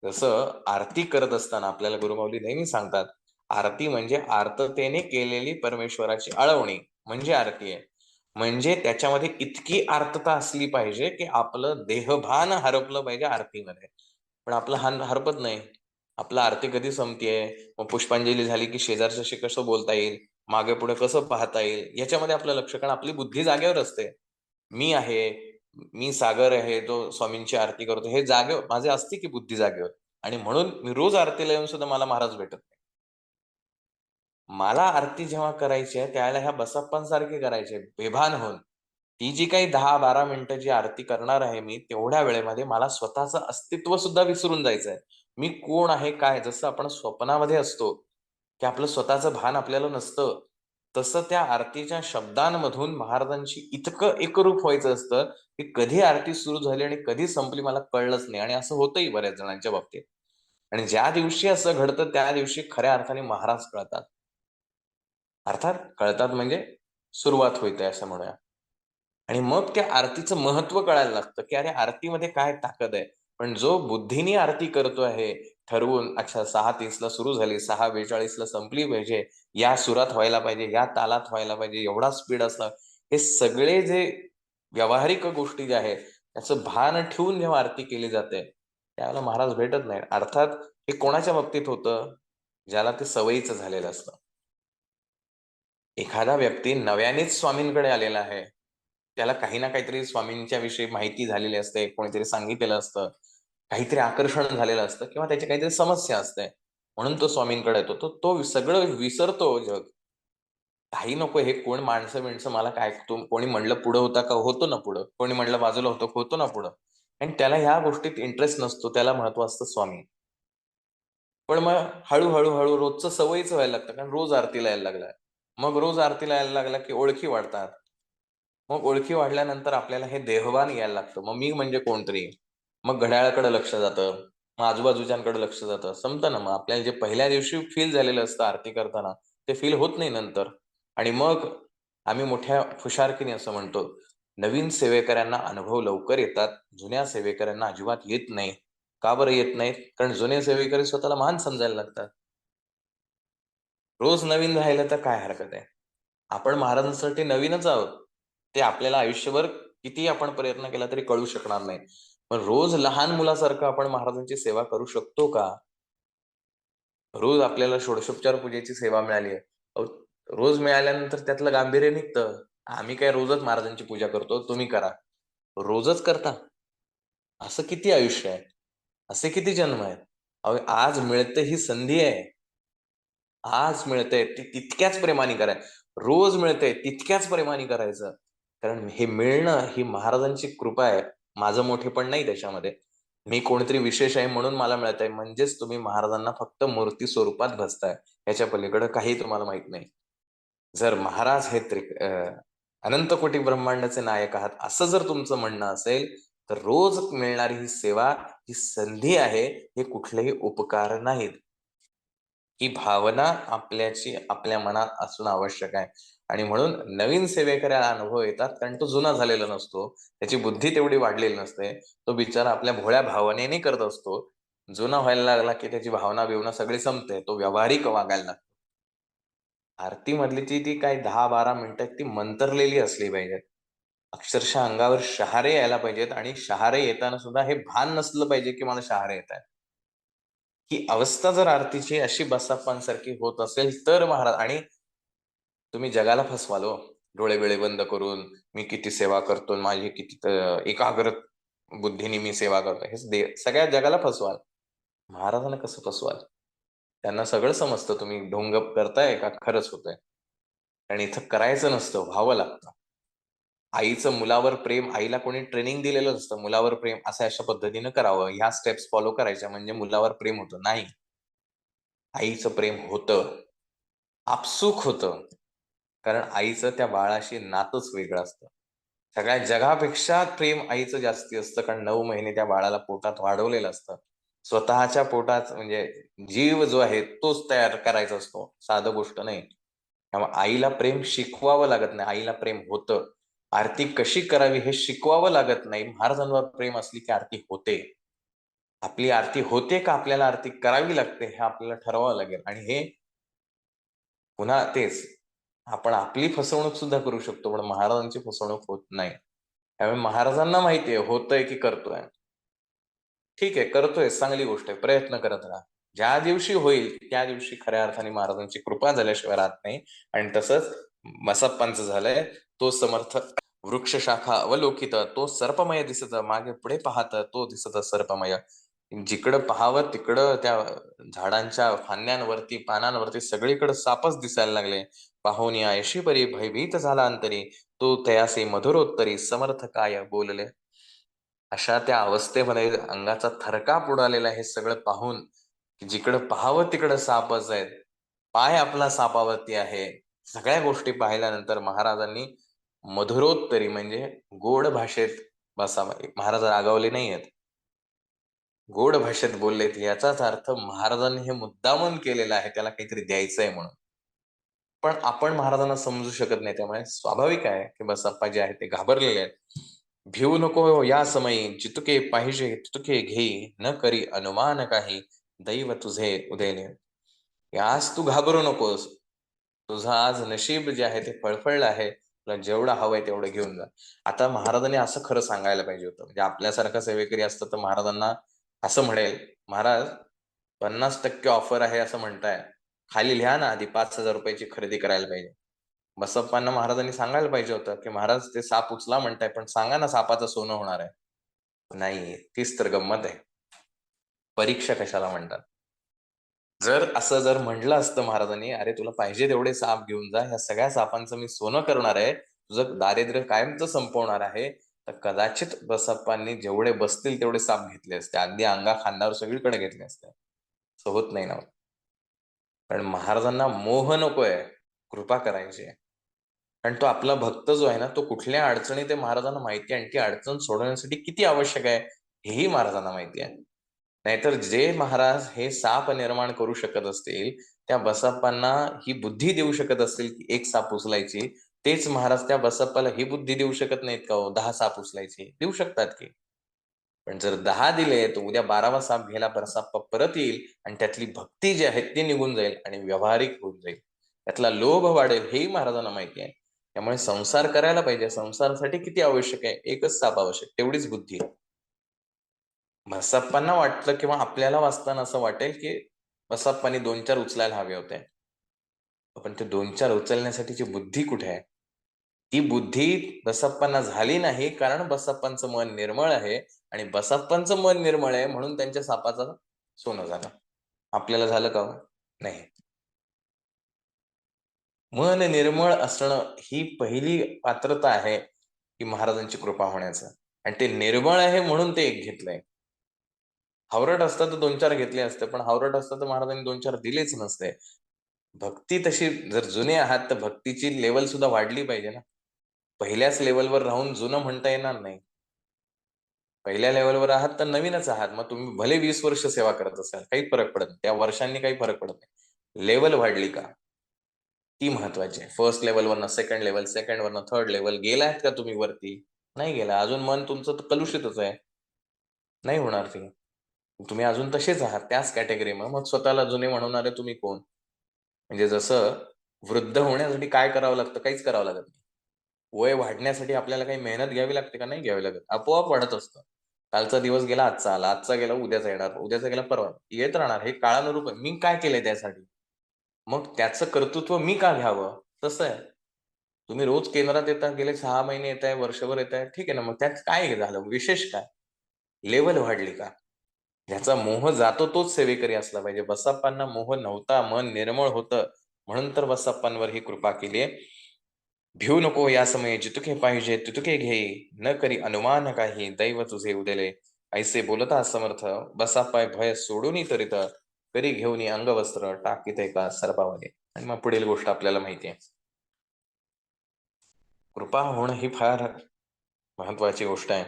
जसं आरती करत असताना आपल्याला गुरुमाऊली नेहमी सांगतात, आरती म्हणजे आर्ततेने केलेली परमेश्वराची आळवणी म्हणजे आरती आहे. म्हणजे त्याच्यामध्ये इतकी आर्तता असली पाहिजे, की आपलं देहभान हरपलं पाहिजे आरतीमध्ये. पण आपलं हरपत नाही. आपलं आरती कधी संपतेय, मग पुष्पांजली झाली, की शेजारच्याशी कसं बोलता येईल, मागे-पुढे कसं पाहता येईल, याच्यामध्ये आपलं लक्ष, कारण आपली बुद्धी जागेवर असते. मी आहे, मी सागर आहे, जो स्वामींची आरती करतो. हे जागेवर माझी असते की बुद्धी जागेवर आणि म्हणून मी रोज आरतीला येऊन सुद्धा मला महाराज भेटत नाही. मला आरती जेव्हा करायची आहे, त्यावेळेला ह्या बसप्पांसारखी करायची आहे, बेभान होऊन. ती जी काही 10-12 मिनिटं जी आरती करणार आहे मी, तेवढ्या वेळेमध्ये मला स्वतःचं अस्तित्व सुद्धा विसरून जायचंय. मी कोण आहे, काय? जसं आपण स्वप्नामध्ये असतो, की आपलं स्वतःचं भान आपल्याला नसतं. तसं त्या आरतीच्या शब्दांमधून महाराजांशी इतकं एकरूप व्हायचं असतं, की कधी आरती सुरू झाली आणि कधी संपली मला कळलंच नाही आणि असं होतंही बऱ्याच जणांच्या बाबतीत. आणि ज्या दिवशी असं घडतं, त्या दिवशी खऱ्या अर्थाने महाराज कळतात. अर्थात कळतात म्हणजे सुरुवात होते असं म्हणूया. आणि मग त्या आरतीचं महत्त्व कळायला लागतं, की अरे आरतीमध्ये काय ताकद आहे. पण जो बुद्धीने आरती करतो आहे, ठरवून अच्छा 6:30 ला सुरू झाली, 6:42 ला संपली पाहिजे, या सुरात व्हायला पाहिजे, या तालात व्हायला पाहिजे, एवढा स्पीड असला. हे सगळे जे व्यावहारिक गोष्टी ज्या आहेत, त्याचं भान ठेवून जेव्हा आरती केली जाते, त्यावेळेला महाराज भेटत नाही. अर्थात हे कोणाच्या बाबतीत होतं? ज्याला ते सवयीचं झालेलं असतं. एखादा व्यक्ती नव्यानेच स्वामींकडे आलेला आहे. त्याला काही ना काहीतरी स्वामींच्या विषयी माहिती झालेली असते, कोणीतरी सांगितलेलं असतं, काहीतरी आकर्षण झालेलं असतं किंवा त्याची काहीतरी समस्या असते. म्हणून तो स्वामींकडे येतो. तो तो सगळं विसरतो जग. काही नको हे कोण माणसं-बिणसं मला काय कोणी म्हणलं पुढं होता का? होतो ना पुढं. कोणी म्हणलं बाजूला होतो, होतो ना पुढं. आणि त्याला ह्या गोष्टीत इंटरेस्ट नसतो. त्याला महत्त्व असतं स्वामी. पण मग हळू रोजचं सवयीचं व्हायला लागतं. कारण रोज आरतीला यायला लागलाय. मग रोज आरतीला यायला लागला, की ओळखी वाढतात. मग ओळखी वाढल्यानंतर आपल्याला हे देहभान यायला लागतं. मग मी म्हणजे कोणतरी. मग घड्याळाकडे लक्ष जातं. मग आजूबाजूच्यांकडे लक्ष जातं. संपतं ना मग आपल्याला जे पहिल्या दिवशी फील झालेलं असतं आरती करताना, ते फील होत नाही नंतर. आणि मग आम्ही मोठ्या हुशारकीने असं म्हणतो, नवीन सेवेकऱ्यांना अनुभव लवकर येतात. जुन्या सेवेकऱ्यांना अजिबात येत नाही. का बरं येत नाहीत? कारण जुने सेवेकरी स्वतःला महान समजायला लागतात. रोज नवीन राहिलं तर काय हरकत आहे? आपण महाराजांसाठी नवीनच आहोत. ते आपल्याला आयुष्यभर कितीही आपण प्रयत्न केला तरी कळू शकणार नाही. पण रोज लहान मुलासारखं आपण महाराजांची सेवा करू शकतो का? रोज आपल्याला षोडशोपचार पूजेची सेवा मिळाली आहे. अहो, रोज मिळाल्यानंतर त्यातलं गांभीर्य निघतं. आम्ही काय रोजच महाराजांची पूजा करतो, तुम्ही करा. रोजच करता? असं किती आयुष्य आहे? असे किती जन्म आहेत? अहो, आज मिळते ही संधी आहे. आज मिळतंय ते तितक्याच प्रेमाने करायचं. रोज मिळतंय तितक्याच प्रेमाने करायचं. कारण हे मिळणं ही महाराजांची कृपा आहे. माझं मोठेपण नाही त्याच्यामध्ये. मी कोणीतरी विशेष आहे म्हणून मला मिळतंय. म्हणजेच तुम्ही महाराजांना फक्त मूर्ती स्वरूपात भजताय. ह्याच्या पलीकडे काही तुम्हाला माहीत नाही. जर महाराज हे अनंत कोटी ब्रह्मांडाचे नायक आहात, असं जर तुमचं म्हणणं असेल, तर रोज मिळणारी ही सेवा, ही संधी आहे, हे कुठलेही उपकार नाहीत. ही भावना आपल्या मनात असणं आवश्यक आहे. आणि म्हणून नवीन सेवेकऱ्याला अनुभव येतात, कारण तो जुना झालेला नसतो. त्याची बुद्धी तेवढी वाढलेली नसते. तो बिचारा आपल्या भोळ्या भावनेने करत असतो. जुना व्हायला लागला की त्याची भावना-बिवना सगळी संपते. तो व्यावहारिक वागायला लागतो. आरतीमधली ती काही 10-12 मिनिटं ती मंतरलेली असली पाहिजेत. अक्षरशः अंगावर शहारे यायला पाहिजेत आणि शहारे येताना सुद्धा हे भान नसलं पाहिजे की मला शहारे येतायत. ही अवस्था जर आरतीची अशी बसप्पांसारखी होत असेल तर महाराज. आणि तुम्ही जगाला फसवाल हो. डोळे-बिळे बंद करून मी किती सेवा करतो, माझी किती एकाग्र बुद्धीने मी सेवा करतो. हे सगळ्या जगाला फसवाल. महाराजांना कसं फसवाल? त्यांना सगळं समजतं तुम्ही ढोंग करताय का खरंच होतंय. आणि इथं करायचं नसतं, व्हावं लागतं. आईचं मुलावर प्रेम, आईला कोणी ट्रेनिंग दिलेलं नसतं. मुलावर प्रेम अशा पद्धतीनं करावं. ह्या स्टेप्स फॉलो करायच्या म्हणजे मुलावर प्रेम होतं. नाही. आईचं प्रेम होतं. आपसूक होतं. कारण आईचं त्या बाळाशी नातंच वेगळं असतं. सगळ्या जगापेक्षा प्रेम आईचं जास्ती असतं, कारण 9 महिने त्या बाळाला पोटात वाढवलेलं असतं. स्वतःच्या पोटात म्हणजे जीव जो आहे तोच तयार करायचा असतो. साधं गोष्ट नाही. त्यामुळे आईला प्रेम शिकवावं लागत नाही. आईला प्रेम होतं. आरती कशी करावी हे शिकवावं लागत नाही. महाराजांवर प्रेम असली की आरती होते. आपली आरती होते का आपल्याला आरती करावी लागते हे आपल्याला ठरवावं लागेल. आणि हे पुन्हा तेच, आपण आपली फसवणूक सुद्धा करू शकतो, पण महाराजांची फसवणूक होत नाही. त्यामुळे महाराजांना माहिती आहे होतंय की करतोय. ठीक आहे, करतोय, चांगली गोष्ट आहे. प्रयत्न करत राहा. ज्या दिवशी होईल त्या दिवशी खऱ्या अर्थाने महाराजांची कृपा झाल्याशिवाय राहत नाही. आणि तसंच बसप्पांचं झालंय. तो समर्थ वृक्ष शाखा अवलोकित, तो सर्पमय दिसत, मागे पुढे पाहत तो दिसत सर्पमय. जिकडं पाहावं तिकडं त्या झाडांच्या फांद्यांवरती, पानांवरती सगळीकडे सापच दिसायला लागले. पाहुनी ऐशी परी भयभीत झाला अंतरी, तो तयासे मधुरोत्तरी समर्थ काय बोलले. अशा त्या अवस्थेमध्ये अंगाचा थरकाप उडालेला हे सगळं पाहून, जिकडं पाहावं तिकडं सापच आहेत. पाय आपला सापावरती आहे. सगळ्या गोष्टी पाहिल्यानंतर महाराजांनी मधुरोत्तरी म्हणजे गोड भाषेत महाराज रागावले नाहीयेत. गोड भाषेत बोललेत याचाच अर्थ महाराजांनी हे मुद्दामून केलेलं आहे, त्याला काहीतरी द्यायचंय म्हणून. पण आपण महाराजांना समजू शकत नाही. त्यामुळे स्वाभाविक आहे की बसप्पा जे आहेत ते घाबरलेले आहेत. भिवू नको या समयी, जितुके पाहिजे तितुके घेई, न करी अनुमान काही, दैव तुझे उदेले. आज तू घाबरू नकोस. तुझं आज नशीब जे आहे ते फळफळलं आहे. तुला जेवढं हवंय तेवढं घेऊन जा. आता महाराजांनी असं खरं सांगायला पाहिजे होतं. म्हणजे आपल्यासारखा सेवेकरी असतं तर महाराजांना असं म्हणेल, "महाराज 50% ऑफर आहे असं म्हणताय. खाली लिहा ना आधी ₹5,000 ची खरेदी करायला पाहिजे." बसप्पांना महाराजांनी सांगायला पाहिजे होतं, की "महाराज ते साप उचला म्हणताय, पण सांगा ना सापाचं सोनं होणार आहे." नाही, तीच तर गंमत आहे. परीक्षा कशाला म्हणतात? जर म्हटलं असतं महाराजांनी, "अरे तुला पाहिजे तेवढे साप घेऊन जा. ह्या सगळ्या सापांचं मी सोनं करणार आहे. तुझं दारिद्र्य कायमचं संपवणार आहे." तर कदाचित बसप्पांनी जेवढे बसतील तेवढे साप घेतले असते. अगदी अंगा-खांद्यावर सगळीकडे घेतले असते. असं होत नाही ना. पण महाराजांना मोह नकोय, कृपा करायची आहे. कारण तो आपला भक्त जो आहे ना, तो कुठल्या अडचणीत आहे महाराजांना माहिती आहे आणि ती अडचण सोडवण्यासाठी किती आवश्यक आहे, हेही महाराजांना माहिती आहे. नाहीतर जे महाराज हे साप निर्माण करू शकत असतील, त्या बसप्पांना ही बुद्धी देऊ शकत असतील, की एक साप उचलायची, तेच महाराज त्या बसप्पाला ही बुद्धी देऊ शकत नाहीत का हो, 10 साप उचलायची? देऊ शकतात की. पण जर 10 दिले, तर उद्या 12वा साप घ्यायला बसप्पा परत येईल आणि त्यातली भक्ती जी आहे ती निघून जाईल आणि व्यावहारिक होऊन जाईल. त्यातला लोभ वाढेल हेही महाराजांना माहिती आहे. त्यामुळे संसार करायला पाहिजे. संसारासाठी किती आवश्यक आहे? एकच साप आवश्यक, तेवढीच बुद्धी. बसप्पांना वाटलं किंवा आपल्याला वाचताना असं वाटेल, की बसप्पांनी 2-4 उचलायला हवे होते. पण ते 2-4 उचलण्यासाठीची बुद्धी कुठे आहे? ती बुद्धी बसप्पांना झाली नाही, कारण बसप्पांचं मन निर्मळ आहे आणि बसप्पांचं मन निर्मळ आहे म्हणून त्यांच्या सापाचं सोनं झालं. आपल्याला झालं का हो? नाही. मन निर्मळ असणं ही पहिली पात्रता आहे, की महाराजांची कृपा होण्याचं. आणि ते निर्मळ आहे म्हणून ते एक घेतलंय. हावरट असतं तर 2-4 घेतले असते, पण हावरट असतं तर महाराजांनी 2-4 दिलेच नसते. भक्ती तशी जर जुने आहात, तर भक्तीची लेव्हल सुद्धा वाढली पाहिजे ना. पहिल्याच लेव्हलवर राहून जुनं म्हणता येणार नाही. पहिल्या लेव्हलवर आहात तर नवीनच आहात. मग तुम्ही भले 20 वर्ष सेवा करत असाल, काही फरक पडत नाही. त्या वर्षांनी काही फरक पडत नाही. लेव्हल वाढली का? ती महत्वाची आहे. फर्स्ट लेव्हलवरनं सेकंड लेव्हल, सेकंडवरनं थर्ड लेव्हल गेलात का तुम्ही वरती? नाही गेला. अजून मन तुमचं तर कलुषितच आहे. नाही होणार ते. तुम्ही अजून तसेच आहात त्याच कॅटेगरीमध्ये. मग स्वतःला जुने म्हणणारे तुम्ही कोण? म्हणजे जसं वृद्ध होण्यासाठी काय करावं लागतं? काहीच करावं लागत नाही. वय वाढण्यासाठी आपल्याला काही मेहनत घ्यावी लागते का? नाही घ्यावी लागत. आपोआप वाढत असतं. कालचा दिवस गेला, आजचा आला. आजचा गेला, उद्याचा येणार. उद्याचा गेला, परवा. येत राहणार. हे काळानुरूप आहे. मी काय केलंय त्यासाठी? मग त्याचं कर्तृत्व मी का घ्यावं? तसं आहे. तुम्ही रोज केंद्रात येता, गेले 6 महिने येताय, वर्षभर येताय. ठीक आहे ना, मग त्यात काय झालं? विशेष काय? लेव्हल वाढली का? ज्याचा मोह जातो तोच सेवेकरी असला पाहिजे. बसप्पांना मोह नव्हता, मन निर्मळ होतं. म्हणून तर बसप्पांवर ही कृपा केली आहे. भिऊ नको या समये जितुके पाहिजे तितुके घेई, न करी अनुमान काही, दैव तुझे उदेले. ऐसे बोलता समर्थ, बसापाय भय सोडून तरित, करी घेऊन अंगवस्त्र टाकीते का सर्पावले. आणि मग पुढील गोष्ट आपल्याला माहिती आहे. कृपा होणं ही फार महत्वाची गोष्ट आहे.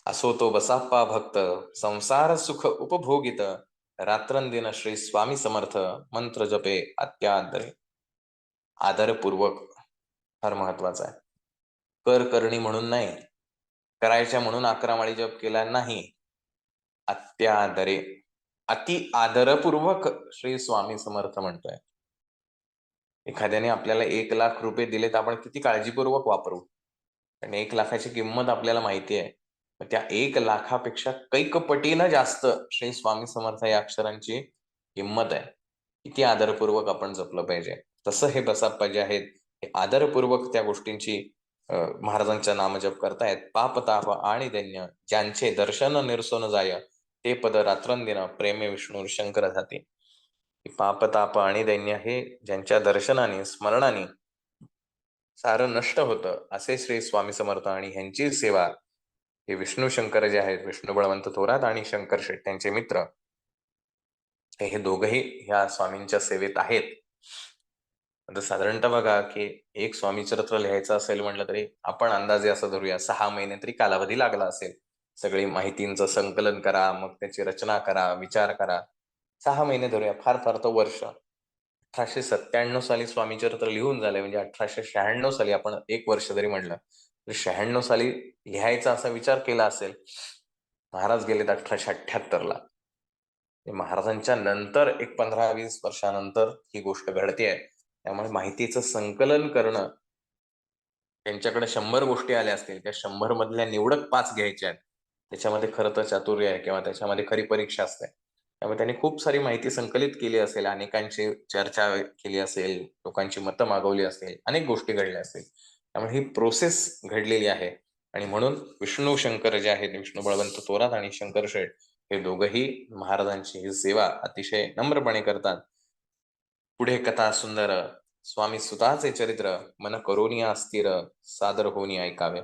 असो तो बसाप्पा भक्त, संसार सुख उपभोगित, रात्रंदिन श्री स्वामी समर्थ, मंत्र जपे अत्यादरे. आदरपूर्वक फार महत्वाचा आहे. कर करणी म्हणून नाही, करायच्या म्हणून 11 माळी जप केला नाही. अत्यादरे, अति आदरपूर्वक श्री स्वामी समर्थ म्हणतोय. एखाद्याने आपल्याला 1,00,000 रुपये दिलेत, आपण किती काळजीपूर्वक वापरू. कारण 1,00,000ची किंमत आपल्याला माहिती आहे. तर त्या 1,00,000पेक्षा कैक पटीनं जास्त श्री स्वामी समर्थ या अक्षरांची किंमत आहे. किती आदरपूर्वक आपण जपलं पाहिजे. तसं हे बसाप्पा जे आहेत, हे आदरपूर्वक त्या गोष्टींची महाराजांचा नामजप करतायत. पाप ताप आणि दैन्य ज्यांचे दर्शन निरसन जाय, ते पद रात्रंदिन प्रेमे विष्णू शंकर जाते. पाप ताप आणि दैन्य हे ज्यांच्या दर्शनाने स्मरणाने सारं नष्ट होतं, असे श्री स्वामी समर्थ आणि ह्यांची सेवा हे विष्णू शंकर जे आहेत, विष्णू बळवंत थोरात आणि शंकर शेट त्यांचे मित्र, हे दोघंही ह्या स्वामींच्या सेवेत आहेत. आता साधारणतः बघा की एक स्वामी चरित्र लिहायचं असेल म्हटलं तरी आपण अंदाजे असं धरूया 6 महिने तरी कालावधी लागला असेल. सगळी माहितींचं संकलन करा, मग त्याची रचना करा, विचार करा. 6 महिने धरूया, फार फार तर वर्ष. 1897 साली स्वामी चरित्र लिहून झालंय, म्हणजे 1896 साली आपण 1 वर्ष जरी म्हटलं, तर 96 साली लिहायचा असा विचार केला असेल. महाराज गेलेत 1878ला. महाराजांच्या नंतर एक 15-20 वर्षानंतर ही गोष्ट घडतेय. त्यामुळे माहितीचं संकलन करणं, त्यांच्याकडे 100 गोष्टी आल्या असतील, त्या 100 मधल्या निवडक 5 घ्यायच्या आहेत. त्याच्यामध्ये खरं तर चातुर्य आहे किंवा त्याच्यामध्ये खरी परीक्षा असते. त्यामुळे त्यांनी खूप सारी माहिती संकलित केली असेल, अनेकांची चर्चा केली असेल, लोकांची मतं मागवली असेल, अनेक गोष्टी घडल्या असतील. त्यामुळे ही प्रोसेस घडलेली आहे. आणि म्हणून विष्णू शंकर जे आहेत, विष्णू बळवंत थोरात आणि शंकर शेठ, हे दोघंही महाराजांची ही सेवा अतिशय नम्रपणे करतात. पुढे कथा सुंदर, स्वामी सुताचे चरित्र, मन करोनिया अस्थिर, सादर होनी ऐकावे.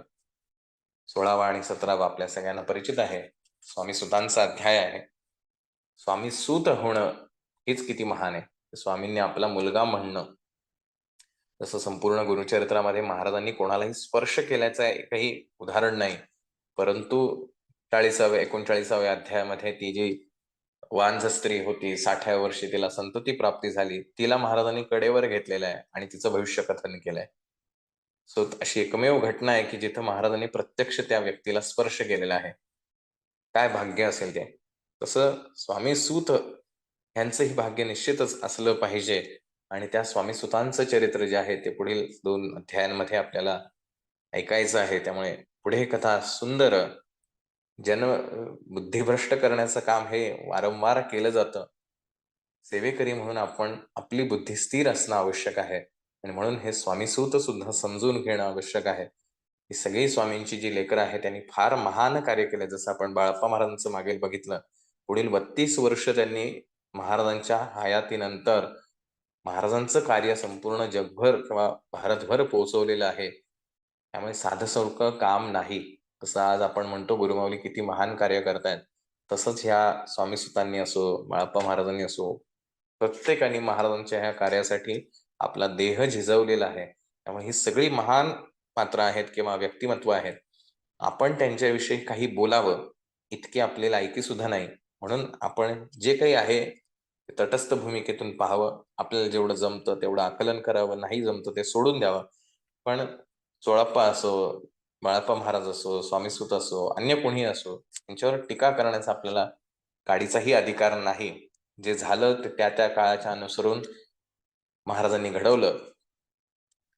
16वा आणि 17वा आपल्या सगळ्यांना परिचित आहे. स्वामी सुतांचा अध्याय आहे. स्वामी सूत होणं हेच किती महान आहे. स्वामींनी आपला मुलगा म्हणणं. जसं संपूर्ण गुरुचरित्रामध्ये महाराजांनी कोणालाही स्पर्श केल्याचं एकही उदाहरण नाही. परंतु 39व्या अध्यायामध्ये ती जी वांझ स्त्री होती, 60व्या वर्षी तिला संतती प्राप्ती झाली, तिला महाराजांनी कडेवर घेतलेलं आहे आणि तिचं भविष्य कथन केलंय. सो अशी एकमेव घटना आहे की जिथं महाराजांनी प्रत्यक्ष त्या व्यक्तीला स्पर्श केलेला आहे. काय भाग्य असेल ते. तसं स्वामी सूत यांचंही भाग्य निश्चितच असलं पाहिजे. आणि त्या स्वामी सुतांचं चरित्र जे आहे ते पुढील 2 अध्यायांमध्ये आपल्याला ऐकायचं आहे. त्यामुळे पुढे कथा सुंदर. बुद्धिभ्रष्ट करण्याचं काम हे वारंवार केलं जातं. सेवेकरी म्हणून आपण आपली बुद्धी स्थिर असणं आवश्यक आहे. आणि म्हणून हे स्वामीसूत सुद्धा समजून घेणं आवश्यक आहे. ही सगळी स्वामींची जी लेकरं आहेत त्यांनी फार महान कार्य केले. जसं आपण बाळप्पा महाराजांचं मागे बघितलं, पुढील 32 वर्ष त्यांनी महाराजांच्या हयातीनंतर महाराजांचं कार्य संपूर्ण जगभर किंवा भारतभर पोहोचवलेलं आहे. त्यामुळे साधं सोपं काम नाही. तसं आज आपण म्हणतो गुरुमाऊली किती महान कार्य करतायत, तसंच ह्या स्वामी सुतांनी असो, बाळप्पा महाराजांनी असो, प्रत्येकाने महाराजांच्या ह्या कार्यासाठी आपला देह झिजवलेला आहे. त्यामुळे ही सगळी महान पात्र आहेत किंवा व्यक्तिमत्व आहेत. आपण त्यांच्याविषयी काही बोलावं इतकी आपली लायकी सुद्धा नाही. म्हणून आपण जे काही आहे ते तटस्थ भूमिकेतून पाहावं. आपल्याला जेवढं जमतं तेवढं आकलन करावं, नाही जमतं ते सोडून द्यावं. पण चोळप्पा असो, बाळाप्पा महाराज असो, स्वामीसुत असो, अन्य कोणी असो, त्यांच्यावर टीका करण्याचा आपल्याला काडीचाही अधिकार नाही. जे झालं ते त्या काळाच्या अनुसरून महाराजांनी घडवलं.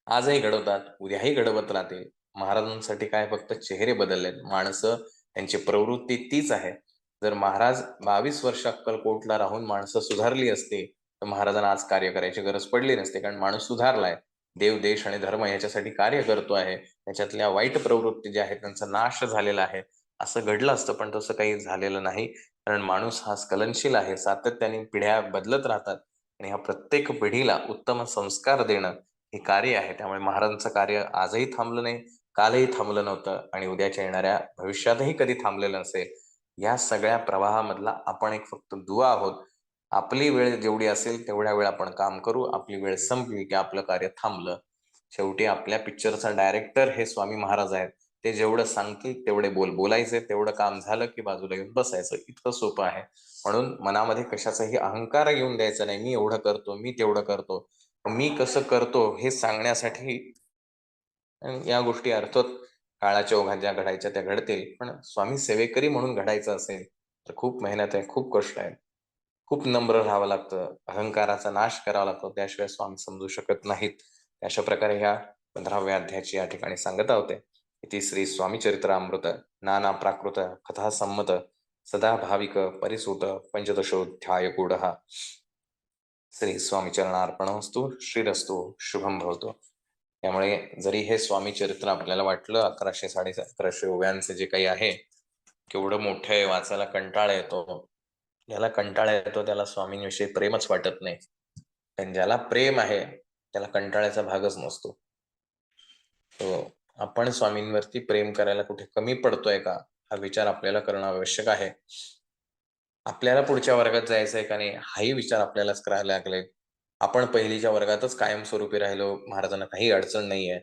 आजही घडवतात, उद्याही घडवत राहतील. महाराजांसाठी काय फक्त चेहरे बदललेत. माणसं, त्यांची प्रवृत्ती तीच आहे. जर महाराज 22 वर्ष अक्कलकोटला राहून माणसं सुधारली असती, तर महाराजांना आज कार्य करायची गरज पडली नसती. कारण माणूस सुधारलाय. देव, देश आणि धर्म याच्यासाठी कार्य करतो आहे. त्याच्यातल्या वाईट प्रवृत्ती ज्या आहेत त्यांचा नाश झालेला आहे. असं घडलं असतं, पण तसं काही झालेलं नाही. कारण माणूस हा स्खलनशील आहे. सातत्याने पिढ्या बदलत राहतात आणि ह्या प्रत्येक पिढीला उत्तम संस्कार देणं हे कार्य आहे. त्यामुळे महाराजांचं कार्य आजही थांबलं नाही, कालही थांबलं नव्हतं आणि उद्याच्या येणाऱ्या भविष्यातही कधी थांबलेलं नसेल. या सगळ्या प्रवाहामधला आपण एक फक्त दुवा आहोत. आपली वेळ जेवढी असेल तेवढ्या वेळ आपण काम करू. आपली वेळ संपली की आपलं कार्य थांबलं. शेवटी आपल्या पिक्चरचा डायरेक्टर हे स्वामी महाराज आहेत. ते जेवढं सांगतील तेवढे बोलायचे, तेवढं काम झालं की बाजूला येऊन बसायचं. इतकं सोपं आहे. म्हणून मनामध्ये कशाचाही अहंकार येऊन द्यायचा नाही. मी एवढं करतो, मी तेवढं करतो. मी कसं करतो हे सांगण्यासाठी या गोष्टी अर्थात काळाच्या ओघात ज्या घडायच्या त्या घडतील. पण स्वामी सेवेकरी म्हणून घडायचं असेल तर खूप मेहनत आहे, खूप कष्ट आहे. खूप नम्र राहावं लागतं. अहंकाराचा नाश करावा लागतो. त्याशिवाय स्वामी समजू शकत नाहीत. अशा प्रकारे ह्या 15व्या अध्यायाची या ठिकाणी सांगता होते. इति श्री स्वामी चरित्रामृत नाना प्राकृत कथा संमत सदा भाविक परिसुत पंचदशोऽध्याय गूढः. श्री स्वामी चरणार्पणमस्तु. श्रीरस्तु. शुभम भवतु. त्यामुळे जरी हे स्वामी चरित्र आपल्याला वाटलं 1100 1150 ओव्यांचे जे काही आहे केवढं मोठं आहे, वाचायला कंटाळा येतो. ज्याला कंटाळा येतो त्याला स्वामींविषयी प्रेमच वाटत नाही. पण ज्याला प्रेम आहे त्याला कंटाळ्याचा भागच नसतो. आपण स्वामींवरती प्रेम करायला कुठे कमी पडतोय का हा विचार आपल्याला करणं आवश्यक आहे. आपल्याला पुढच्या वर्गात जायचंय का नाही हाही विचार आपल्यालाच करायला लागले. आपण पहिलीच्या वर्गातच कायमस्वरूपी राहिलो, महाराजांना काही अडचण नाहीये.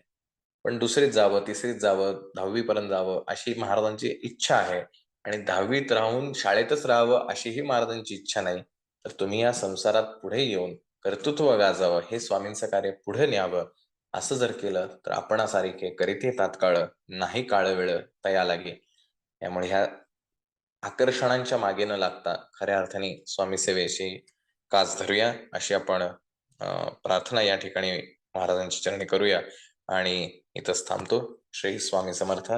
पण दुसरीत जावं, तिसरीत जावं, 10वी पर्यंत जावं अशी महाराजांची इच्छा आहे आणि 10वीत राहून शाळेतच राहावं अशीही महाराजांची इच्छा नाही. तर तुम्ही या संसारात पुढे येऊन कर्तृत्व गाजावं, हे स्वामींचं कार्य पुढे न्यावं असं जर केलं तर आपणासारिखे करीते तात्काळ नाही काळ वेळ तया लागे. त्यामुळे ह्या आकर्षणांच्या मागे न लागता खऱ्या अर्थाने स्वामी सेवेशी कास धरूया अशी आपण प्रार्थना या ठिकाणी महाराजांच्या चरणी करूया आणि इथंच थांबतो. श्री स्वामी समर्थ.